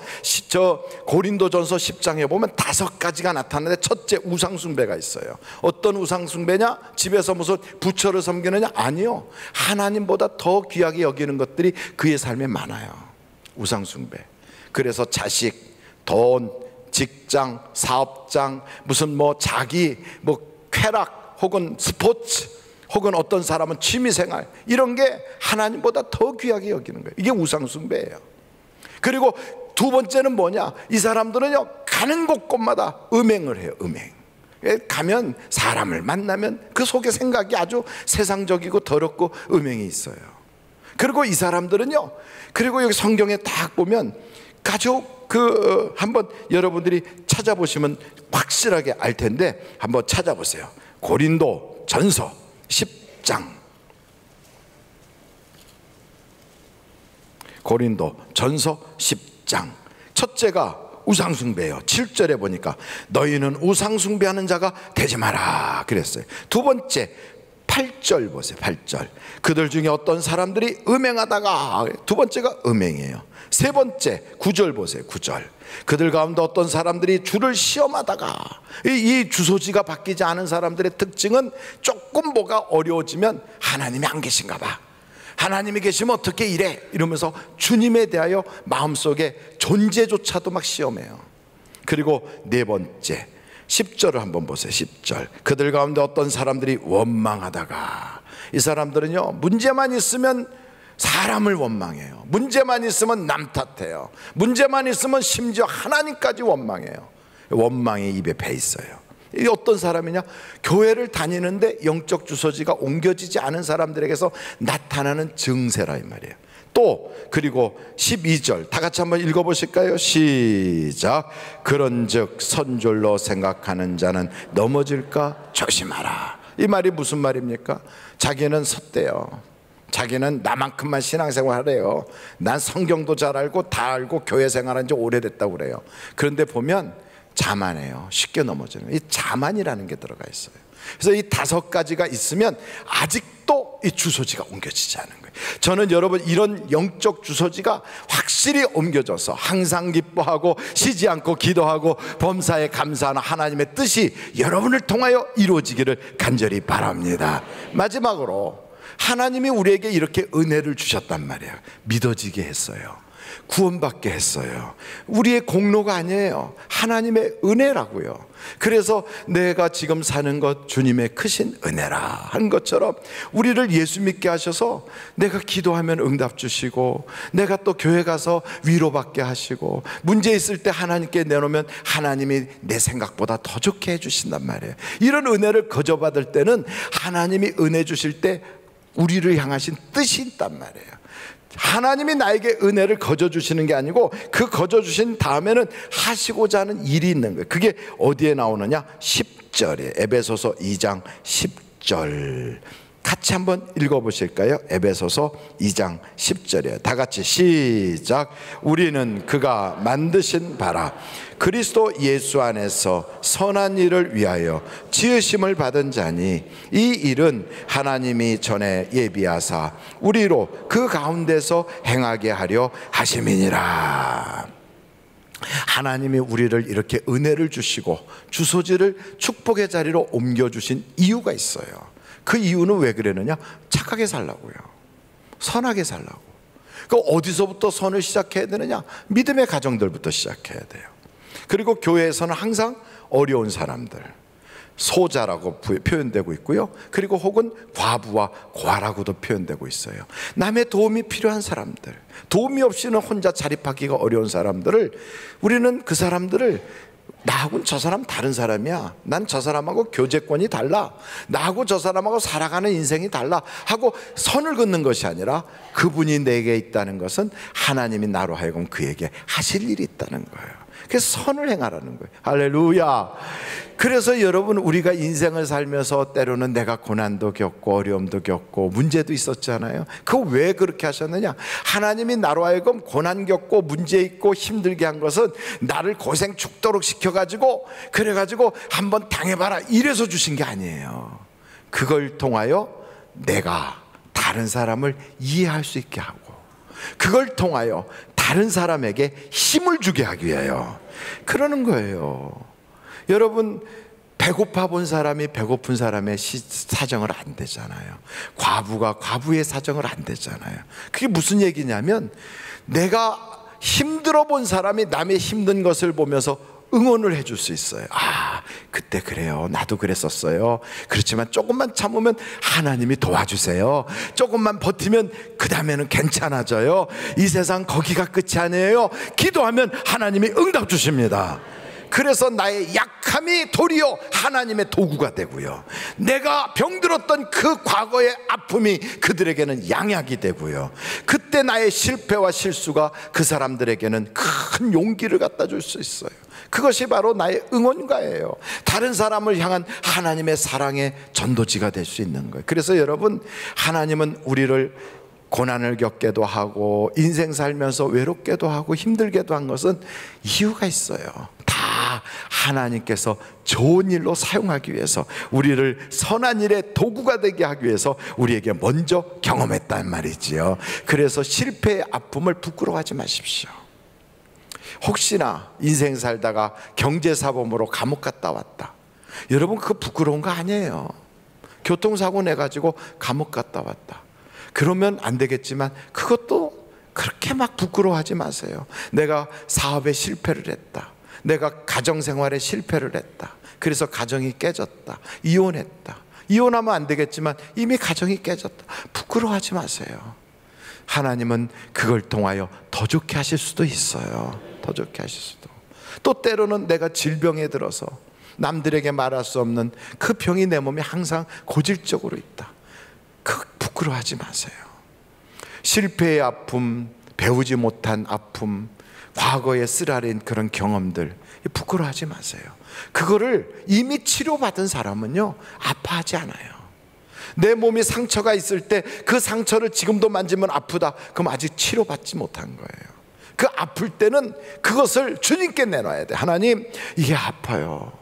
저 고린도전서 10장에 보면 5가지가 나타나는데, 첫째, 우상숭배가 있어요. 어떤 우상숭배냐? 집에서 무슨 부처를 섬기느냐? 아니요. 하나님보다 더 귀하게 여기는 것들이 그의 삶에 많아요. 우상숭배. 그래서 자식, 돈, 직장, 사업장, 무슨 뭐 자기 뭐 쾌락 혹은 스포츠 혹은 어떤 사람은 취미생활, 이런 게 하나님보다 더 귀하게 여기는 거예요. 이게 우상숭배예요. 그리고 두 번째는 뭐냐? 이 사람들은요, 가는 곳곳마다 음행을 해요. 음행. 가면 사람을 만나면 그 속에 생각이 아주 세상적이고 더럽고 음행이 있어요. 그리고 이 사람들은요, 그리고 여기 성경에 딱 보면 가족 한번 여러분들이 찾아보시면 확실하게 알 텐데, 한번 찾아보세요. 고린도 전서 10장. 고린도 전서 10장. 첫째가 우상숭배예요. 7절에 보니까 너희는 우상숭배하는 자가 되지 마라 그랬어요. 두 번째 8절 보세요. 8절. 그들 중에 어떤 사람들이 음행하다가, 두 번째가 음행이에요. 세 번째 9절 보세요. 9절. 그들 가운데 어떤 사람들이 주를 시험하다가, 이 주소지가 바뀌지 않은 사람들의 특징은 조금 뭐가 어려워지면 하나님이 안 계신가 봐, 하나님이 계시면 어떻게 이래, 이러면서 주님에 대하여 마음속에 존재조차도 막 시험해요. 그리고 네 번째 10절을 한번 보세요. 10절. 그들 가운데 어떤 사람들이 원망하다가, 이 사람들은요, 문제만 있으면 사람을 원망해요. 문제만 있으면 남 탓해요. 문제만 있으면 심지어 하나님까지 원망해요. 원망이 입에 배 있어요. 이 어떤 사람이냐? 교회를 다니는데 영적 주소지가 옮겨지지 않은 사람들에게서 나타나는 증세라 이 말이에요. 또 그리고 12절 다 같이 한번 읽어보실까요? 시작. 그런즉 선졸로 생각하는 자는 넘어질까 조심하라. 이 말이 무슨 말입니까? 자기는 섰대요. 자기는 나만큼만 신앙생활 하래요. 난 성경도 잘 알고 다 알고 교회 생활한 지 오래됐다고 그래요. 그런데 보면 자만해요. 쉽게 넘어지는 이 자만이라는 게 들어가 있어요. 그래서 이 5가지가 있으면 아직도 이 주소지가 옮겨지지 않은 거예요. 저는 여러분 이런 영적 주소지가 확실히 옮겨져서 항상 기뻐하고 쉬지 않고 기도하고 범사에 감사하는 하나님의 뜻이 여러분을 통하여 이루어지기를 간절히 바랍니다. 마지막으로 하나님이 우리에게 이렇게 은혜를 주셨단 말이에요. 믿어지게 했어요. 구원받게 했어요. 우리의 공로가 아니에요. 하나님의 은혜라고요. 그래서 내가 지금 사는 것 주님의 크신 은혜라 한 것처럼 우리를 예수 믿게 하셔서 내가 기도하면 응답 주시고 내가 또 교회 가서 위로받게 하시고 문제 있을 때 하나님께 내놓으면 하나님이 내 생각보다 더 좋게 해주신단 말이에요. 이런 은혜를 거저받을 때는 하나님이 은혜 주실 때 우리를 향하신 뜻이 있단 말이에요. 하나님이 나에게 은혜를 거저주시는 게 아니고 그 거저주신 다음에는 하시고자 하는 일이 있는 거예요. 그게 어디에 나오느냐? 10절에 에베소서 2장 10절 같이 한번 읽어보실까요? 에베소서 2장 10절이에요. 다 같이 시작. 우리는 그가 만드신 바라 그리스도 예수 안에서 선한 일을 위하여 지으심을 받은 자니 이 일은 하나님이 전에 예비하사 우리로 그 가운데서 행하게 하려 하심이니라. 하나님이 우리를 이렇게 은혜를 주시고 주소지를 축복의 자리로 옮겨주신 이유가 있어요. 그 이유는 왜 그러느냐? 착하게 살라고요. 선하게 살라고. 그 어디서부터 선을 시작해야 되느냐? 믿음의 가정들부터 시작해야 돼요. 그리고 교회에서는 항상 어려운 사람들, 소자라고 표현되고 있고요. 그리고 혹은 과부와 고아라고도 표현되고 있어요. 남의 도움이 필요한 사람들, 도움이 없이는 혼자 자립하기가 어려운 사람들을 우리는 그 사람들을 나하고는 저 사람 다른 사람이야. 난 저 사람하고 교제권이 달라. 나하고 저 사람하고 살아가는 인생이 달라 하고 선을 긋는 것이 아니라 그분이 내게 있다는 것은 하나님이 나로 하여금 그에게 하실 일이 있다는 거예요. 그래서 선을 행하라는 거예요. 할렐루야. 그래서 여러분 우리가 인생을 살면서 때로는 내가 고난도 겪고 어려움도 겪고 문제도 있었잖아요. 그거 왜 그렇게 하셨느냐? 하나님이 나로 하여금 고난 겪고 문제 있고 힘들게 한 것은 나를 고생 죽도록 시켜가지고 그래가지고 한번 당해봐라 이래서 주신 게 아니에요. 그걸 통하여 내가 다른 사람을 이해할 수 있게 하고 그걸 통하여 다른 사람에게 힘을 주게 하기 위하여 그러는 거예요. 여러분 배고파 본 사람이 배고픈 사람의 사정을 안 되잖아요. 과부가 과부의 사정을 안 되잖아요. 그게 무슨 얘기냐면 내가 힘들어 본 사람이 남의 힘든 것을 보면서 응원을 해줄 수 있어요. 아, 그때 그래요. 나도 그랬었어요. 그렇지만 조금만 참으면 하나님이 도와주세요. 조금만 버티면 그 다음에는 괜찮아져요. 이 세상 거기가 끝이 아니에요. 기도하면 하나님이 응답 주십니다. 그래서 나의 약함이 도리어 하나님의 도구가 되고요. 내가 병들었던 그 과거의 아픔이 그들에게는 양약이 되고요. 그때 나의 실패와 실수가 그 사람들에게는 큰 용기를 갖다 줄 수 있어요. 그것이 바로 나의 응원가예요. 다른 사람을 향한 하나님의 사랑의 전도지가 될 수 있는 거예요. 그래서 여러분 하나님은 우리를 고난을 겪게도 하고 인생 살면서 외롭게도 하고 힘들게도 한 것은 이유가 있어요. 다 하나님께서 좋은 일로 사용하기 위해서 우리를 선한 일의 도구가 되게 하기 위해서 우리에게 먼저 경험했단 말이지요. 그래서 실패의 아픔을 부끄러워하지 마십시오. 혹시나 인생 살다가 경제사범으로 감옥 갔다 왔다. 여러분 그거 부끄러운 거 아니에요. 교통사고 내가지고 감옥 갔다 왔다. 그러면 안 되겠지만 그것도 그렇게 막 부끄러워하지 마세요. 내가 사업에 실패를 했다. 내가 가정생활에 실패를 했다. 그래서 가정이 깨졌다. 이혼했다. 이혼하면 안 되겠지만 이미 가정이 깨졌다. 부끄러워하지 마세요. 하나님은 그걸 통하여 더 좋게 하실 수도 있어요. 더 좋게 하실 수도. 또 때로는 내가 질병에 들어서 남들에게 말할 수 없는 그 병이 내 몸에 항상 고질적으로 있다. 부끄러워하지 마세요. 실패의 아픔, 배우지 못한 아픔, 과거에 쓰라린 그런 경험들 부끄러워하지 마세요. 그거를 이미 치료받은 사람은요 아파하지 않아요. 내 몸에 상처가 있을 때 그 상처를 지금도 만지면 아프다, 그럼 아직 치료받지 못한 거예요. 그 아플 때는 그것을 주님께 내놔야 돼. 하나님, 이게 아파요.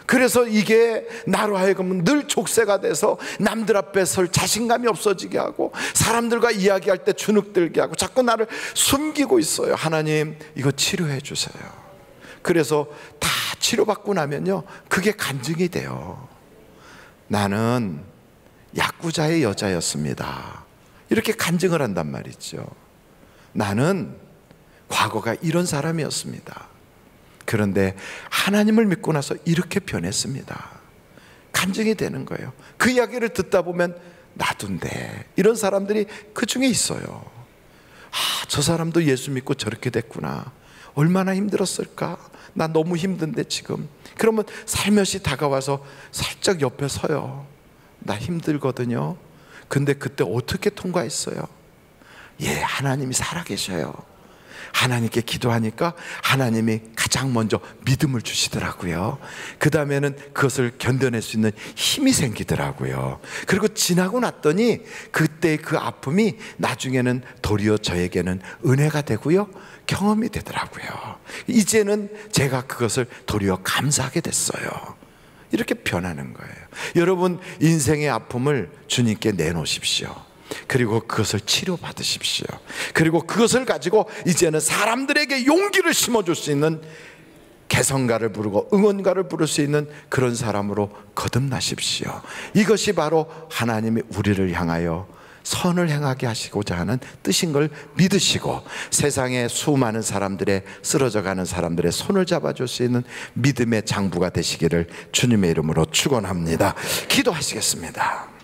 그래서 이게 나로 하여금 늘 족쇄가 돼서 남들 앞에 설 자신감이 없어지게 하고 사람들과 이야기할 때 주눅들게 하고 자꾸 나를 숨기고 있어요. 하나님, 이거 치료해 주세요. 그래서 다 치료받고 나면요 그게 간증이 돼요. 나는 야구자의 여자였습니다. 이렇게 간증을 한단 말이죠. 나는 과거가 이런 사람이었습니다. 그런데 하나님을 믿고 나서 이렇게 변했습니다. 간증이 되는 거예요. 그 이야기를 듣다 보면 나도인데, 이런 사람들이 그 중에 있어요. 저 사람도 예수 믿고 저렇게 됐구나. 얼마나 힘들었을까? 나 너무 힘든데 지금. 그러면 살며시 다가와서 살짝 옆에 서요. 나 힘들거든요. 근데 그때 어떻게 통과했어요? 하나님이 살아계셔요. 하나님께 기도하니까 하나님이 가장 먼저 믿음을 주시더라고요. 그 다음에는 그것을 견뎌낼 수 있는 힘이 생기더라고요. 그리고 지나고 났더니 그때 그 아픔이 나중에는 도리어 저에게는 은혜가 되고요 경험이 되더라고요. 이제는 제가 그것을 도리어 감사하게 됐어요. 이렇게 변하는 거예요. 여러분, 인생의 아픔을 주님께 내놓으십시오. 그리고 그것을 치료받으십시오. 그리고 그것을 가지고 이제는 사람들에게 용기를 심어줄 수 있는 개성가를 부르고 응원가를 부를 수 있는 그런 사람으로 거듭나십시오. 이것이 바로 하나님이 우리를 향하여 선을 행하게 하시고자 하는 뜻인 걸 믿으시고, 세상의 수많은 사람들의 쓰러져가는 사람들의 손을 잡아줄 수 있는 믿음의 장부가 되시기를 주님의 이름으로 축원합니다. 기도하시겠습니다.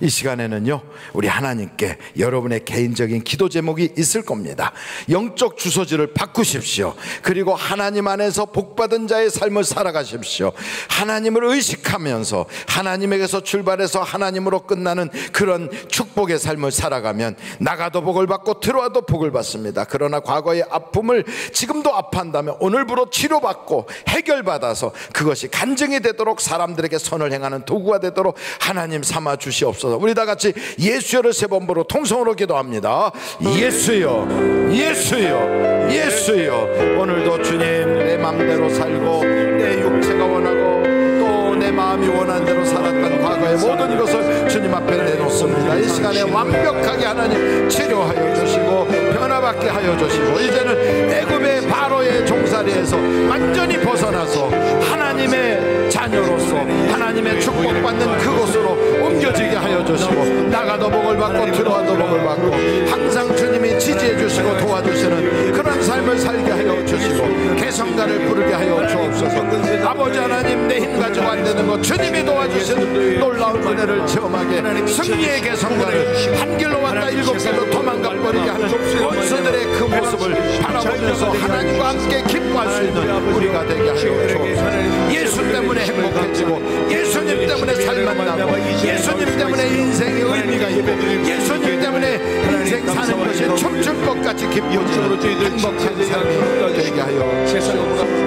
이 시간에는요 우리 하나님께 여러분의 개인적인 기도 제목이 있을 겁니다. 영적 주소지를 바꾸십시오. 그리고 하나님 안에서 복받은 자의 삶을 살아가십시오. 하나님을 의식하면서 하나님에게서 출발해서 하나님으로 끝나는 그런 축복의 삶을 살아가면 나가도 복을 받고 들어와도 복을 받습니다. 그러나 과거의 아픔을 지금도 아파한다면 오늘부로 치료받고 해결받아서 그것이 간증이 되도록 사람들에게 선을 행하는 도구가 되도록 하나님 삼아 주시옵소서. 우리 다 같이 예수여를 세 번 부르고 통성으로 기도합니다. 예수여, 예수여, 예수여. 오늘도 주님, 내 마음대로 살고 내 육체가 원하고 또 내 마음이 원하는 대로 살았던 과거의 모든 것을 주님 앞에 내놓습니다. 이 시간에 완벽하게 하나님 치료하여 주시고 변화받게 하여 주시고, 이제는 애굽의 바로의 종살이에서 완전히 벗어나서 하나님의 자녀로서 하나님의 축복받는 그곳으로 옮겨지게 하여 주시고, 나가도 복을 받고 들어와도 복을 받고 항상 주님이 지지해 주시고 도와주시는 그런 삶을 살게 하여 주시고 개성가를 부르게 하여 주옵소서. 아버지 하나님, 내 힘 가지고 안 되는 것 주님이 도와주시는 놀라운 은혜를 체험하게, 승리의 개성가를 한 길로 왔다 일곱 길로 도망가 버리게 하는 원수들의 그 모습을 바라보면서 하나님과 함께 기뻐할 수 있는 우리가 되게 하여 주옵소서. 예수 때문에 행복해지고 예수님 때문에 살만 나고 예수님 때문에 인생의 의미가 있고 예수님 때문에 인생 사는 것이 춤출 것 같이 기뻐지는 행복한 삶이 되게 하여 주옵소서.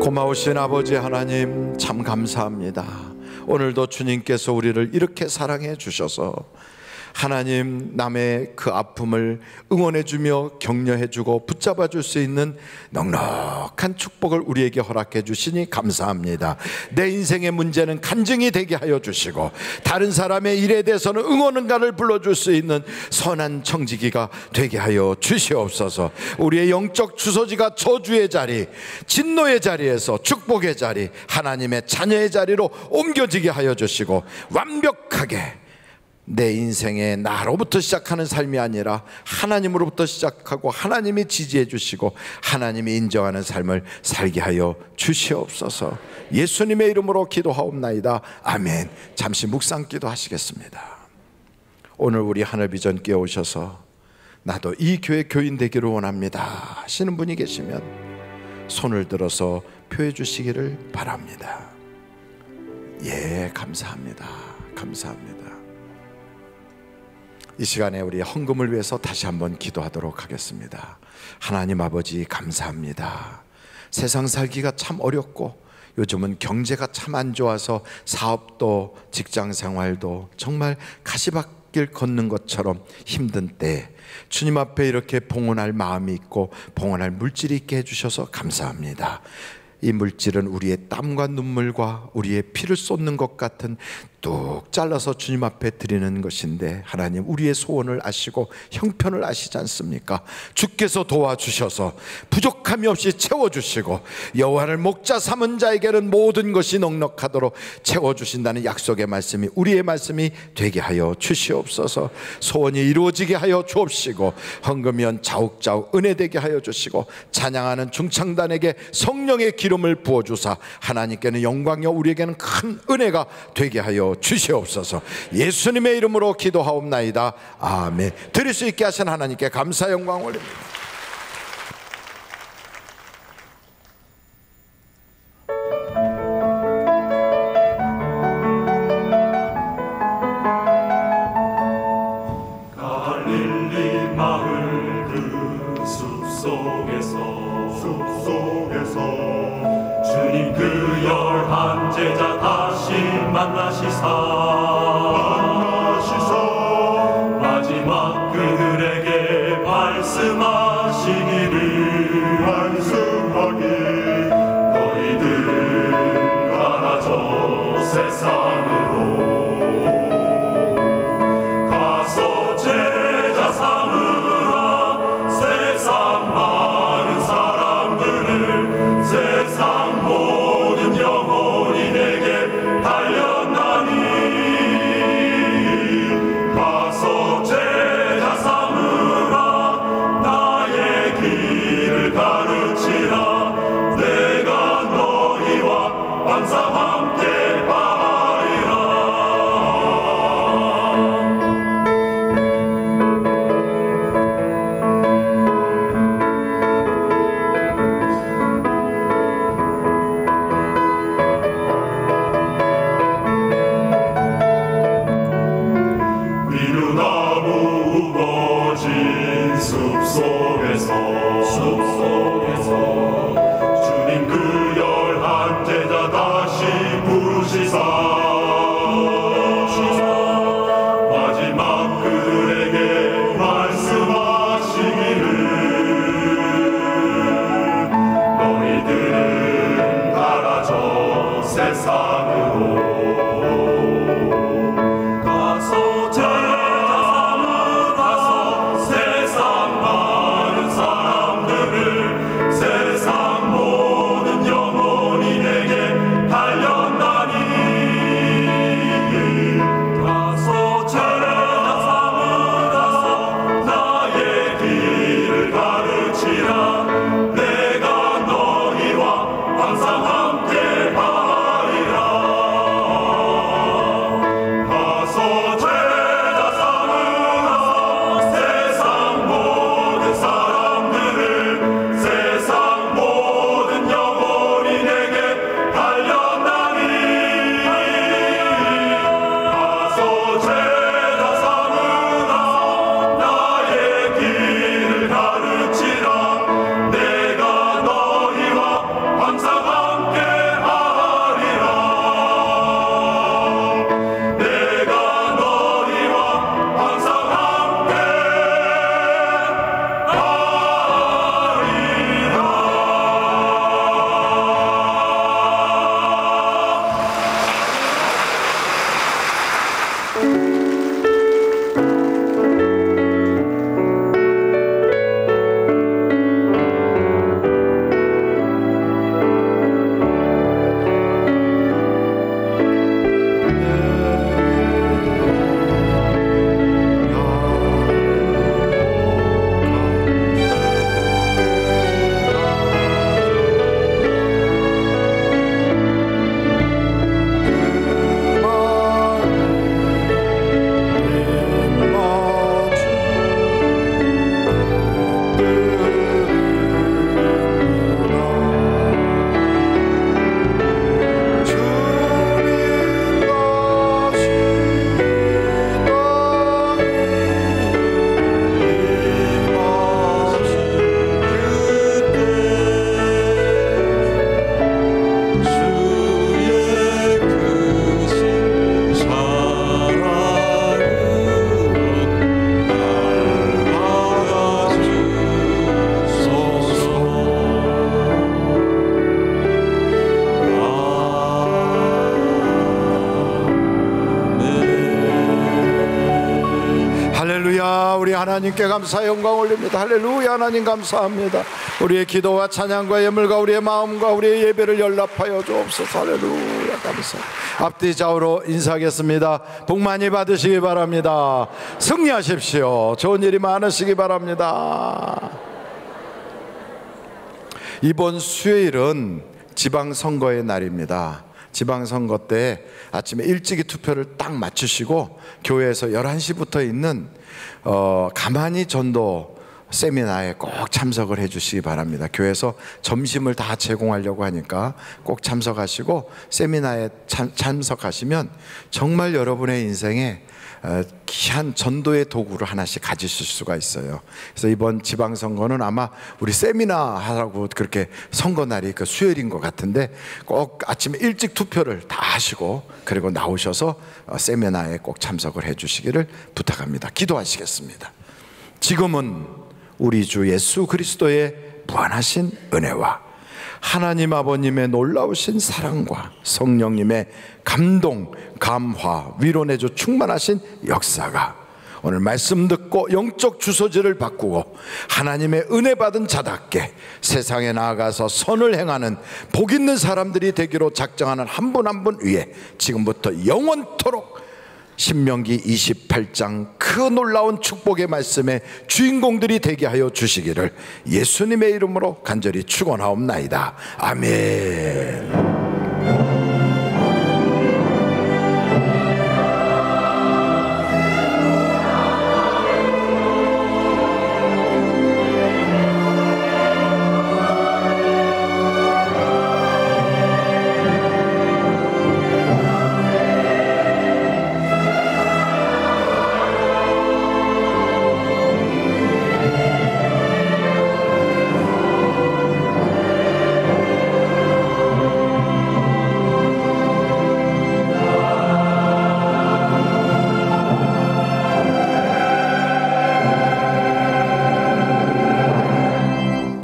고마우신 아버지 하나님, 참 감사합니다. 오늘도 주님께서 우리를 이렇게 사랑해 주셔서 하나님, 남의 그 아픔을 응원해주며 격려해주고 붙잡아줄 수 있는 넉넉한 축복을 우리에게 허락해 주시니 감사합니다. 내 인생의 문제는 간증이 되게 하여 주시고 다른 사람의 일에 대해서는 응원가를 불러줄 수 있는 선한 청지기가 되게 하여 주시옵소서. 우리의 영적 주소지가 저주의 자리, 진노의 자리에서 축복의 자리, 하나님의 자녀의 자리로 옮겨지게 하여 주시고 완벽하게 내 인생의 나로부터 시작하는 삶이 아니라 하나님으로부터 시작하고 하나님이 지지해 주시고 하나님이 인정하는 삶을 살게 하여 주시옵소서. 예수님의 이름으로 기도하옵나이다. 아멘. 잠시 묵상 기도하시겠습니다. 오늘 우리 하늘비전 깨우셔서 나도 이 교회 교인 되기를 원합니다 하시는 분이 계시면 손을 들어서 표해 주시기를 바랍니다. 예, 감사합니다. 감사합니다. 이 시간에 우리 헌금을 위해서 다시 한번 기도하도록 하겠습니다. 하나님 아버지 감사합니다. 세상 살기가 참 어렵고 요즘은 경제가 참 안 좋아서 사업도 직장 생활도 정말 가시밭길 걷는 것처럼 힘든 때 주님 앞에 이렇게 봉헌할 마음이 있고 봉헌할 물질이 있게 해주셔서 감사합니다. 이 물질은 우리의 땀과 눈물과 우리의 피를 쏟는 것 같은 뚝 잘라서 주님 앞에 드리는 것인데 하나님 우리의 소원을 아시고 형편을 아시지 않습니까? 주께서 도와주셔서 부족함이 없이 채워주시고 여호와를 목자 삼은 자에게는 모든 것이 넉넉하도록 채워주신다는 약속의 말씀이 우리의 말씀이 되게 하여 주시옵소서. 소원이 이루어지게 하여 주옵시고 헌금연 자욱자욱 은혜되게 하여 주시고 찬양하는 중창단에게 성령의 기름을 부어주사 하나님께는 영광이요 우리에게는 큰 은혜가 되게 하여 주시옵소서. 예수님의 이름으로 기도하옵나이다. 아멘. 드릴 수 있게 하신 하나님께 감사 영광 올립니다. 갈릴리 마을 그 숲속에서 주님 그 11 제자 다시 만나시사 마지막 그들에게 말씀하시기를 너희들 가라져 세상으로 가서 제자 삼으라. 세상 많은 사람들을 세상 모든 영혼이 내게 달렸나니 가서 제자 삼으라. 나의 길을 가르치라. 내가 너희와 항상 함께 하리라. 하나님께 감사 영광 올립니다. 할렐루야. 하나님 감사합니다. 우리의 기도와 찬양과 예물과 우리의 마음과 우리의 예배를 연락하여 주옵소서. 할렐루야. 감사. 앞뒤 좌우로 인사하겠습니다. 복 많이 받으시기 바랍니다. 승리하십시오. 좋은 일이 많으시기 바랍니다. 이번 수요일은 지방선거의 날입니다. 지방선거 때 아침에 일찍이 투표를 딱 마치시고 교회에서 11시부터 있는 가만히 전도 세미나에 꼭 참석을 해 주시기 바랍니다. 교회에서 점심을 다 제공하려고 하니까 꼭 참석하시고 세미나에 참석하시면 정말 여러분의 인생에 귀한 전도의 도구를 하나씩 가지실 수가 있어요. 그래서 이번 지방선거는 아마 우리 세미나 하라고 그렇게 선거날이 그 수요일인 것 같은데 꼭 아침에 일찍 투표를 다 하시고 그리고 나오셔서 세미나에 꼭 참석을 해 주시기를 부탁합니다. 기도하시겠습니다. 지금은 우리 주 예수 그리스도의 무한하신 은혜와 하나님 아버님의 놀라우신 사랑과 성령님의 감동, 감화, 위로내줘 충만하신 역사가 오늘 말씀 듣고 영적 주소지를 바꾸고 하나님의 은혜 받은 자답게 세상에 나아가서 선을 행하는 복 있는 사람들이 되기로 작정하는 한 분 한 분 위에 지금부터 영원토록 신명기 28장 그 놀라운 축복의 말씀의 주인공들이 되게 하여 주시기를 예수님의 이름으로 간절히 축원하옵나이다. 아멘.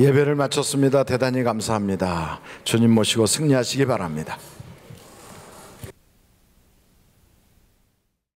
예배를 마쳤습니다. 대단히 감사합니다. 주님 모시고 승리하시기 바랍니다.